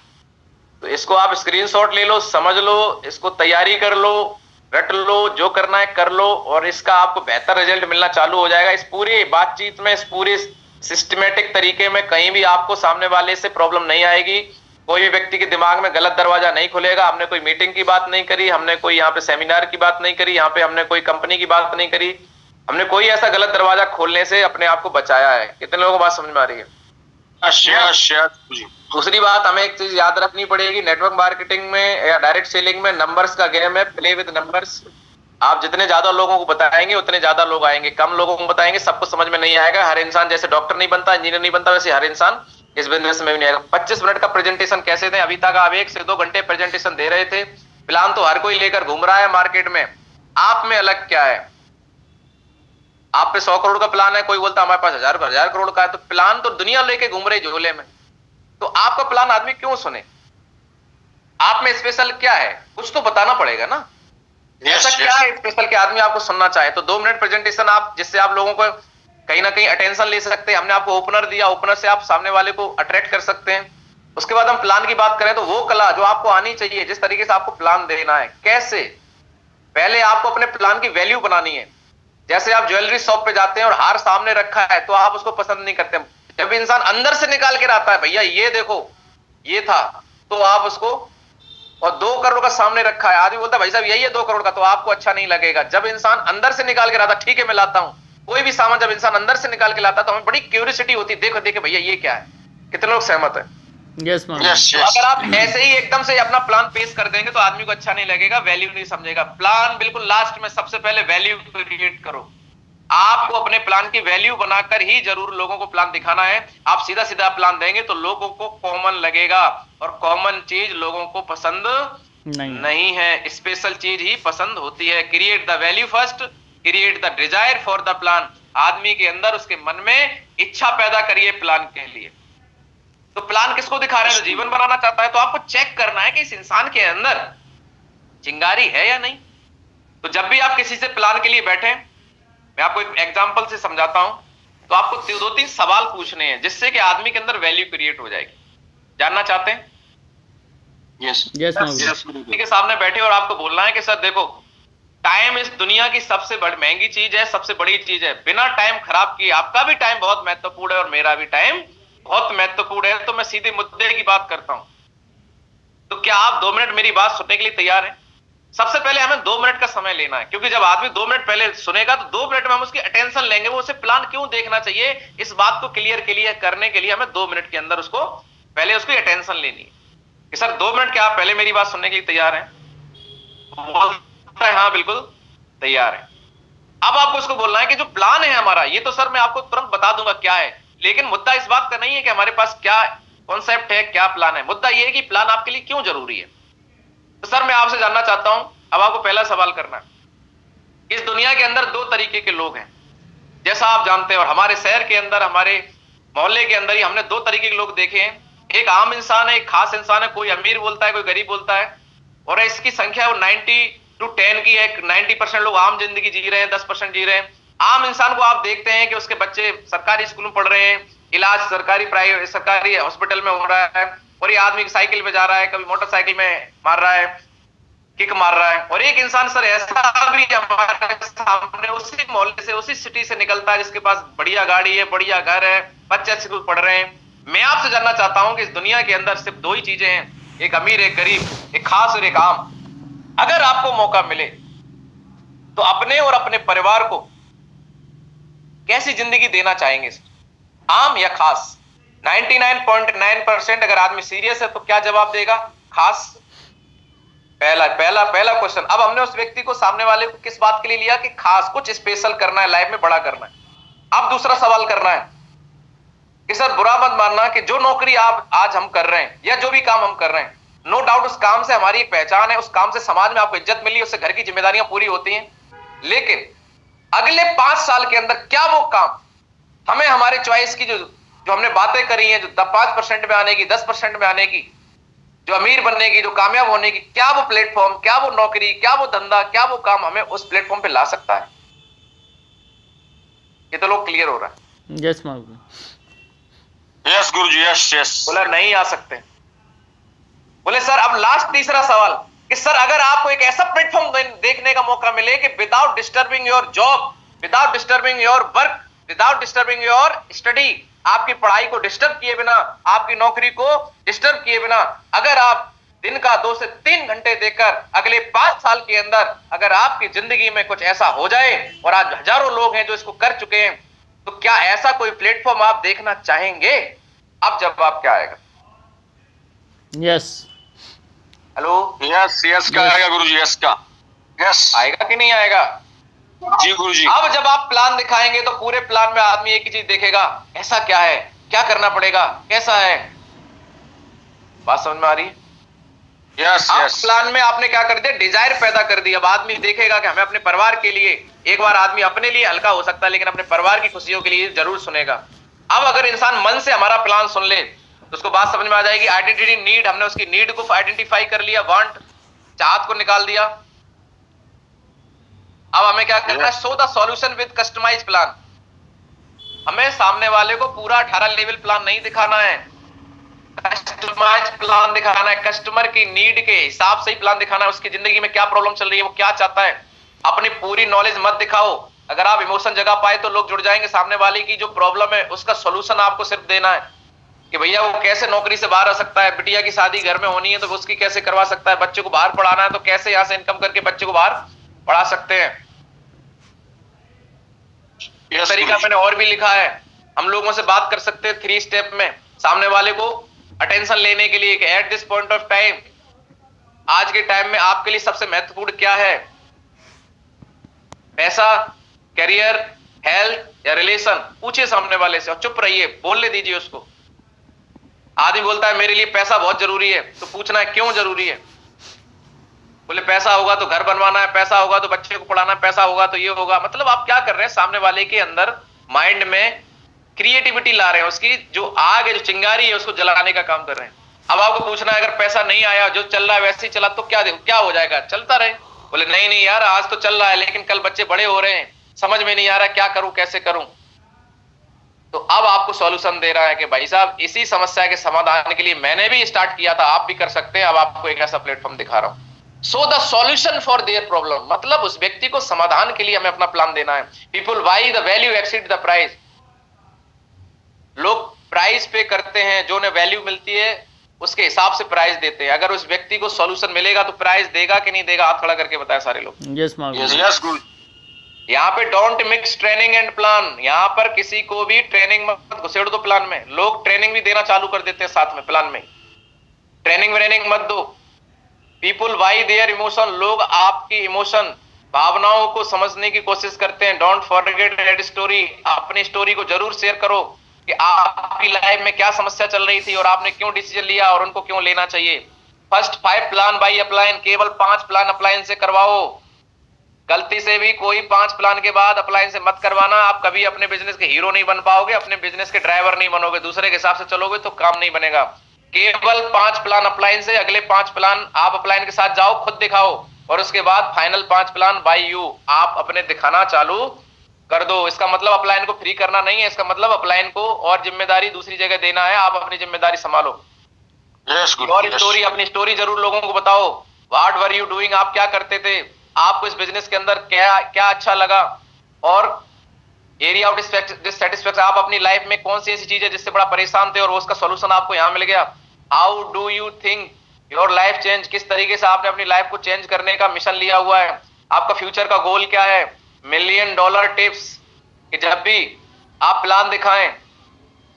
तो इसको आप स्क्रीनशॉट ले लो, समझ लो, इसको तैयारी कर लो, रट लो, जो करना है कर लो, और इसका आपको बेहतर रिजल्ट मिलना चालू हो जाएगा। इस पूरी बातचीत में, इस पूरे सिस्टमेटिक तरीके में कहीं भी आपको सामने वाले से प्रॉब्लम नहीं आएगी। कोई भी व्यक्ति के दिमाग में गलत दरवाजा नहीं खुलेगा। हमने कोई मीटिंग की बात नहीं करी, हमने कोई यहाँ पे सेमिनार की बात नहीं करी, यहाँ पे हमने कोई कंपनी की बात नहीं करी, हमने कोई ऐसा गलत दरवाजा खोलने से अपने आप को बचाया है। कितने लोगों को बात समझ में आ रही है? दूसरी बात हमें एक चीज याद रखनी पड़ेगी, नेटवर्क मार्केटिंग में या डायरेक्ट सेलिंग में नंबर्स का गेम है, प्ले विद नंबर्स। आप जितने ज्यादा लोगों को बताएंगे उतने ज्यादा लोग आएंगे, कम लोगों को बताएंगे सबको समझ में नहीं आएगा। हर इंसान जैसे डॉक्टर नहीं बनता, इंजीनियर नहीं बनता, वैसे हर इंसान इस बिजनेस में भी नहीं आएगा। 25 मिनट का प्रेजेंटेशन कैसे दें? अभी तक आप 1 से 2 घंटे प्रेजेंटेशन दे रहे थे। प्लान तो हर कोई लेकर घूम रहा है मार्केट में, आप में अलग क्या है? आप पे 100 करोड़ का प्लान है, कोई बोलता है हमारे पास 1000 करोड़ का है, तो प्लान तो दुनिया लेके घूम रही झोले में, तो आपका प्लान आदमी क्यों सुने? आप में स्पेशल क्या है, कुछ तो बताना पड़ेगा ना। ऐसा क्या है स्पेशल कि आदमी आपको सुनना चाहे? तो 2 मिनट प्रेजेंटेशन आप, जिससे आप लोगों को कहीं ना कहीं अटेंशन ले सकते हैं। हमने आपको ओपनर दिया, ओपनर से आप सामने वाले को अट्रैक्ट कर सकते हैं। उसके बाद हम प्लान की बात करें तो वो कला जो आपको आनी चाहिए, जिस तरीके से आपको प्लान देना है, कैसे, पहले आपको अपने प्लान की वैल्यू बनानी है। जैसे आप ज्वेलरी शॉप पे जाते हैं और हार सामने रखा है तो आप उसको पसंद नहीं करते। जब इंसान अंदर से निकाल के आता है, भैया ये देखो ये था, तो आप उसको, और 2 करोड़ का सामने रखा है, आदमी बोलता है भाई साहब यही है 2 करोड़ का, तो आपको अच्छा नहीं लगेगा। जब इंसान अंदर से निकाल के लाता, ठीक है मैं लाता हूं, कोई भी सामान जब इंसान अंदर से निकाल के लाता तो हमें बड़ी क्यूरियोसिटी होती है, देखो देखो भैया ये क्या है। कितने लोग सहमत है? Yes ma'am. तो अगर आप ऐसे ही एकदम से अपना प्लान पेश कर देंगे तो आदमी को अच्छा नहीं लगेगा, वैल्यू नहीं समझेगा। प्लान बिल्कुल लास्ट में, सबसे पहले वैल्यू क्रिएट करो। आपको अपने प्लान की वैल्यू बनाकर ही जरूर लोगों को प्लान दिखाना है। आप सीधा सीधा प्लान देंगे तो लोगों को कॉमन लगेगा, और कॉमन चीज लोगों को पसंद नहीं है, स्पेशल चीज ही पसंद होती है। Create the value first, create the desire for the plan. आदमी के अंदर, उसके मन में इच्छा पैदा करिए प्लान के लिए। तो प्लान किसको दिखा रहे हैं? जो जीवन बनाना चाहता है। तो आपको चेक करना है कि इस इंसान के अंदर चिंगारी है या नहीं। तो जब भी आप किसी से प्लान के लिए बैठे, मैं आपको एक एग्जांपल से समझाता हूं, तो आपको 2-3 सवाल पूछने हैं जिससे कि आदमी के अंदर वैल्यू क्रिएट हो जाएगी। जानना चाहते हैं? यस के सामने बैठे और आपको बोलना है कि सर देखो, टाइम इस दुनिया की सबसे बड़ी महंगी चीज है, सबसे बड़ी चीज है। बिना टाइम खराब किए, आपका भी टाइम बहुत महत्वपूर्ण है और मेरा भी टाइम बहुत महत्वपूर्ण है। तो मैं सीधे मुद्दे की बात करता हूं। तो क्या आप 2 मिनट मेरी बात सुनने के लिए तैयार हैं? सबसे पहले हमें 2 मिनट का समय लेना है, क्योंकि जब आदमी 2 मिनट पहले सुनेगा तो 2 मिनट में हम उसकी अटेंशन लेंगे। वो उसे प्लान क्यों देखना चाहिए, इस बात को क्लियर करने के लिए हमें 2 मिनट के अंदर उसको पहले उसकी अटेंशन लेनी है कि सर 2 मिनट क्या आप पहले मेरी बात सुनने के लिए तैयार हैं? बोलता है हाँ बिल्कुल तैयार है। अब आपको उसको बोलना है कि जो प्लान है हमारा, ये तो सर मैं आपको तुरंत बता दूंगा क्या है, लेकिन मुद्दा इस बात का नहीं है कि हमारे पास क्या कॉन्सेप्ट है, क्या प्लान है। मुद्दा यह है कि प्लान आपके लिए क्यों जरूरी है। तो सर मैं आपसे जानना चाहता हूं, अब आपको पहला सवाल करना है। इस दुनिया के अंदर 2 तरीके के लोग हैं, जैसा आप जानते हैं, और हमारे शहर के अंदर, हमारे मोहल्ले के अंदर ही हमने 2 तरीके के लोग देखे हैं। एक आम इंसान है, एक खास इंसान है। कोई अमीर बोलता है, कोई गरीब बोलता है, और इसकी संख्या 90-10 की है। 90% लोग आम जिंदगी जी रहे हैं, 10% जी रहे हैं। आम इंसान को आप देखते हैं कि उसके बच्चे सरकारी स्कूल में पढ़ रहे हैं, इलाज सरकारी हॉस्पिटल में हो रहा है, और ये आदमी साइकिल पे जा रहा है, कभी मोटरसाइकिल में मार रहा है, किक मार रहा है। और एक इंसान सर ऐसा भी हमारे सामने उसी मोहल्ले से, उसी सिटी से निकलता है, जिसके पास बढ़िया गाड़ी है, बढ़िया घर है, बच्चे स्कूल पढ़ रहे हैं। मैं आपसे जानना चाहता हूं कि इस दुनिया के अंदर सिर्फ 2 ही चीजें हैं, एक अमीर, एक गरीब, एक खास और एक आम। अगर आपको मौका मिले तो अपने और अपने परिवार को कैसी जिंदगी देना चाहेंगे, आम या खास? 99.9% अगर आदमी सीरियस है तो क्या जवाब देगा? खास। पहला क्वेश्चन। अब हमने उस व्यक्ति को, सामने वाले को, किस बात के लिए लिया कि खास, कुछ स्पेशल करना है, लाइफ में बड़ा करना है। अब दूसरा सवाल करना है कि सर बुरा मत मानना कि जो नौकरी आप आज हम कर रहे हैं या जो भी काम हम कर रहे हैं, नो डाउट उस काम से हमारी एक पहचान है, उस काम से समाज में आपको इज्जत मिली, उससे घर की जिम्मेदारियां पूरी होती हैं। लेकिन अगले 5 साल के अंदर क्या वो काम हमें हमारे चॉइस की, जो हमने बातें करी हैं, जो 5% में आने की, 10% में आने की, जो अमीर बनने की, जो कामयाब होने की, क्या वो प्लेटफॉर्म, क्या वो नौकरी, क्या वो धंधा, क्या वो काम हमें उस प्लेटफॉर्म पे ला सकता है? ये तो लोग क्लियर हो रहा है। यस मालूम। यस गुरुजी, यस यस। बोला नहीं आ सकते। बोले सर अब लास्ट तीसरा सवाल कि सर अगर आपको एक ऐसा प्लेटफॉर्म देखने का मौका मिले कि without disturbing your job, without disturbing your work, without disturbing your study, आपकी पढ़ाई को डिस्टर्ब किए बिना, आपकी नौकरी को डिस्टर्ब किए बिना, अगर आप दिन का 2 से 3 घंटे देकर अगले 5 साल के अंदर अगर आपकी जिंदगी में कुछ ऐसा हो जाए, और आज हजारों लोग हैं जो इसको कर चुके हैं, तो क्या ऐसा कोई प्लेटफॉर्म आप देखना चाहेंगे? अब जवाब क्या आएगा? यस। हेलो, यस यस का आएगा गुरुजी, यस का। यस आएगा कि नहीं आएगा? जी गुरुजी। अब जब आप प्लान दिखाएंगे तो पूरे प्लान में आदमी एक ही चीज देखेगा, ऐसा क्या है, क्या करना पड़ेगा, कैसा है। बात समझ में आ रही है? यस आप यस प्लान में आपने क्या कर दिया, डिजायर पैदा कर दी। अब आदमी देखेगा कि हमें अपने परिवार के लिए, एक बार आदमी अपने लिए हल्का हो सकता है लेकिन अपने परिवार की खुशियों के लिए जरूर सुनेगा। अब अगर इंसान मन से हमारा प्लान सुन ले तो उसको बात समझ में आ जाएगी। आइडेंटिटी नीड, हमने उसकी नीड को आइडेंटिफाई कर लिया, वांट चाहत को निकाल दिया। अब हमें क्या करना है, show the solution with customise plan. हमें सामने वाले को पूरा 18 लेवल प्लान नहीं दिखाना है, कस्टमाइज प्लान दिखाना है। कस्टमर की नीड के हिसाब से ही प्लान दिखाना है। उसकी जिंदगी में क्या प्रॉब्लम चल रही है, वो क्या चाहता है। अपनी पूरी नॉलेज मत दिखाओ। अगर आप इमोशन जगा पाए तो लोग जुड़ जाएंगे। सामने वाले की जो प्रॉब्लम है उसका सोल्यूशन आपको सिर्फ देना है कि भैया वो कैसे नौकरी से बाहर आ सकता है, बिटिया की शादी घर में होनी है तो उसकी कैसे करवा सकता है, बच्चे को बाहर पढ़ाना है तो कैसे यहां से इनकम करके बच्चे को बाहर पढ़ा सकते हैं। इस तरीका मैंने और भी लिखा है। हम लोगों से बात कर सकते हैं 3 स्टेप में, सामने वाले को अटेंशन लेने के लिए कि at this point of time, आज के टाइम में आपके लिए सबसे महत्वपूर्ण क्या है, पैसा, करियर, हेल्थ या रिलेशन। पूछिए सामने वाले से और चुप रहिए, बोलने दीजिए उसको। आदमी बोलता है मेरे लिए पैसा बहुत जरूरी है, तो पूछना है क्यों जरूरी है। बोले पैसा होगा तो घर बनवाना है, पैसा होगा तो बच्चे को पढ़ाना है, पैसा होगा तो ये होगा। मतलब आप क्या कर रहे हैं, सामने वाले के अंदर माइंड में क्रिएटिविटी ला रहे हैं, उसकी जो आग है, जो चिंगारी है, उसको जलाने का काम कर रहे हैं। अब आपको पूछना है अगर पैसा नहीं आया, जो चल रहा है वैसे ही चला तो क्या हो जाएगा, चलता रहे। बोले नहीं नहीं यार, आज तो चल रहा है लेकिन कल बच्चे बड़े हो रहे हैं, समझ में नहीं आ रहा क्या करूं कैसे करूं। तो अब आपको सॉल्यूशन दे रहा है कि भाई साहब इसी समस्या के समाधान के लिए मैंने भी स्टार्ट किया था, आप भी कर सकते हैं। अब आपको एक ऐसा प्लेटफॉर्म दिखा रहा हूं। So the solution for their problem, मतलब उस व्यक्ति को समाधान के लिए हमें अपना प्लान देना है। People why the value exceed the price, लोग प्राइस पे करते हैं, जो उन्हें वैल्यू मिलती है उसके हिसाब से प्राइस देते हैं। अगर उस व्यक्ति को सॉल्यूशन मिलेगा तो प्राइस देगा कि नहीं देगा, हाथ खड़ा करके बताया सारे लोग। Yes mark. यस गुरु। यहाँ पे don't mix training and plan, यहाँ पर किसी को भी ट्रेनिंग मत घुसेड़ दो प्लान में। लोग ट्रेनिंग भी देना चालू कर देते हैं साथ में प्लान में, ट्रेनिंग मत दो। पीपुल वाई देयर इमोशन, लोग आपकी इमोशन भावनाओं को समझने की कोशिश करते हैं। डोंट फॉरगेट दैट स्टोरी, अपनी स्टोरी को जरूर शेयर करो कि आपकी लाइफ में क्या समस्या चल रही थी और आपने क्यों डिसीजन लिया और उनको क्यों लेना चाहिए। फर्स्ट 5 प्लान बाई अप्लाइन, केवल 5 प्लान अप्लाइन से करवाओ। गलती से भी कोई 5 प्लान के बाद अप्लाइन से मत करवाना। आप कभी अपने बिजनेस के हीरो नहीं बन पाओगे, अपने बिजनेस के ड्राइवर नहीं बनोगे, दूसरे के हिसाब से चलोगे तो काम नहीं बनेगा। केवल 5 प्लान अप्लाइन से, अगले 5 प्लान आप अप्लाइन के साथ जाओ, खुद दिखाओ और उसके बाद फाइनल 5 प्लान बाय यू, आप अपने दिखाना चालू कर दो। इसका मतलब अपलाइन को फ्री करना नहीं है, इसका मतलब अपलाइन को और जिम्मेदारी दूसरी जगह देना है। आप अपनी जिम्मेदारी संभालो। और स्टोरी, अपनी स्टोरी जरूर लोगों को बताओ। व्हाट वर यू डूइंग, आप क्या करते थे, आपको इस बिजनेस के अंदर क्या क्या अच्छा लगा, और एरिया ऑफ डिससैटिस्फैक्शन, आप अपनी लाइफ में कौन सी ऐसी चीज है जिससे बड़ा परेशान थे और उसका सॉल्यूशन आपको यहाँ मिल गया। How do you think your life change, किस तरीके से आपने अपनी लाइफ को चेंज करने का मिशन लिया हुआ है, आपका फ्यूचर का गोल क्या है। $1,000,000 टिप्स कि जब भी आप प्लान दिखाएं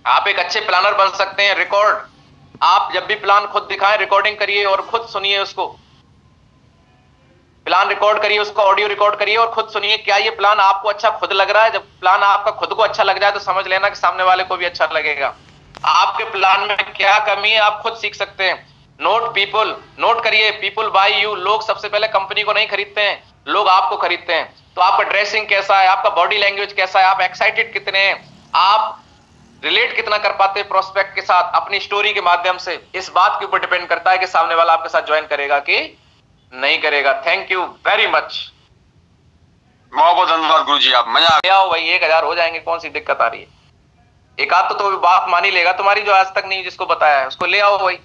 आप एक अच्छे प्लानर बन सकते हैं। रिकॉर्ड, आप जब भी प्लान खुद दिखाएं रिकॉर्डिंग करिए और खुद सुनिए उसको। प्लान रिकॉर्ड करिए, उसको ऑडियो रिकॉर्ड करिए और खुद सुनिए। क्या ये प्लान आपको अच्छा खुद लग रहा है? जब प्लान आपका खुद को अच्छा लग जाए तो समझ लेना कि सामने वाले को भी अच्छा लगेगा। आपके प्लान में क्या कमी है आप खुद सीख सकते हैं। नोट पीपल, नोट करिए, पीपल बाय यू, लोग सबसे पहले कंपनी को नहीं खरीदते हैं, लोग आपको खरीदते हैं। तो आपका ड्रेसिंग कैसा है, आपका बॉडी लैंग्वेज कैसा है, आप एक्साइटेड कितने हैं, आप रिलेट कितना कर पाते हैं प्रोस्पेक्ट के साथ अपनी स्टोरी के माध्यम से। इस बात के ऊपर डिपेंड करता है कि सामने वाला आपके साथ ज्वाइन करेगा कि नहीं करेगा। Thank you very much. बहुत बहुत धन्यवाद गुरु जी, आप मजा ले आओ भाई, 1000 हो जाएंगे, कौन सी दिक्कत आ रही है। एक आध तो बात मान ही लेगा तुम्हारी, जो आज तक नहीं जिसको बताया है उसको ले आओ भाई।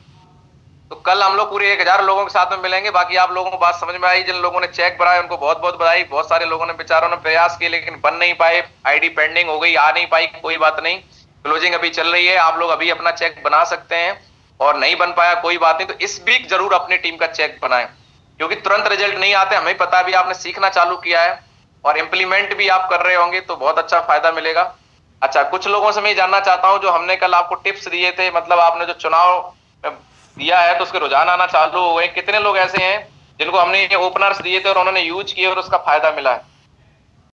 तो कल हम लोग पूरे 1000 लोगों के साथ में मिलेंगे। बाकी आप लोगों को बात समझ में आई, जिन लोगों ने चेक बनाए उनको बहुत बहुत बधाई। बहुत सारे लोगों ने बेचारों ने प्रयास किए लेकिन बन नहीं पाए, आईडी पेंडिंग हो गई, आ नहीं पाई, कोई बात नहीं, क्लोजिंग अभी चल रही है। आप लोग अभी अपना चेक बना सकते हैं और नहीं बन पाया कोई बात नहीं, तो इस वीक जरूर अपनी टीम का चेक बनाएं, क्योंकि तुरंत रिजल्ट नहीं आते, हमें पता भी। आपने सीखना चालू किया है और इम्प्लीमेंट भी आप कर रहे होंगे तो बहुत अच्छा फायदा मिलेगा। अच्छा, कुछ लोगों से मैं जानना चाहता हूं जो हमने कल आपको टिप्स दिए थे, मतलब आपने जो चुनाव दिया है तो उसके रुझान आना चालू हो गए। कितने लोग ऐसे हैं जिनको हमने ओपनर्स दिए थे और उन्होंने यूज किए और उसका फायदा मिला है?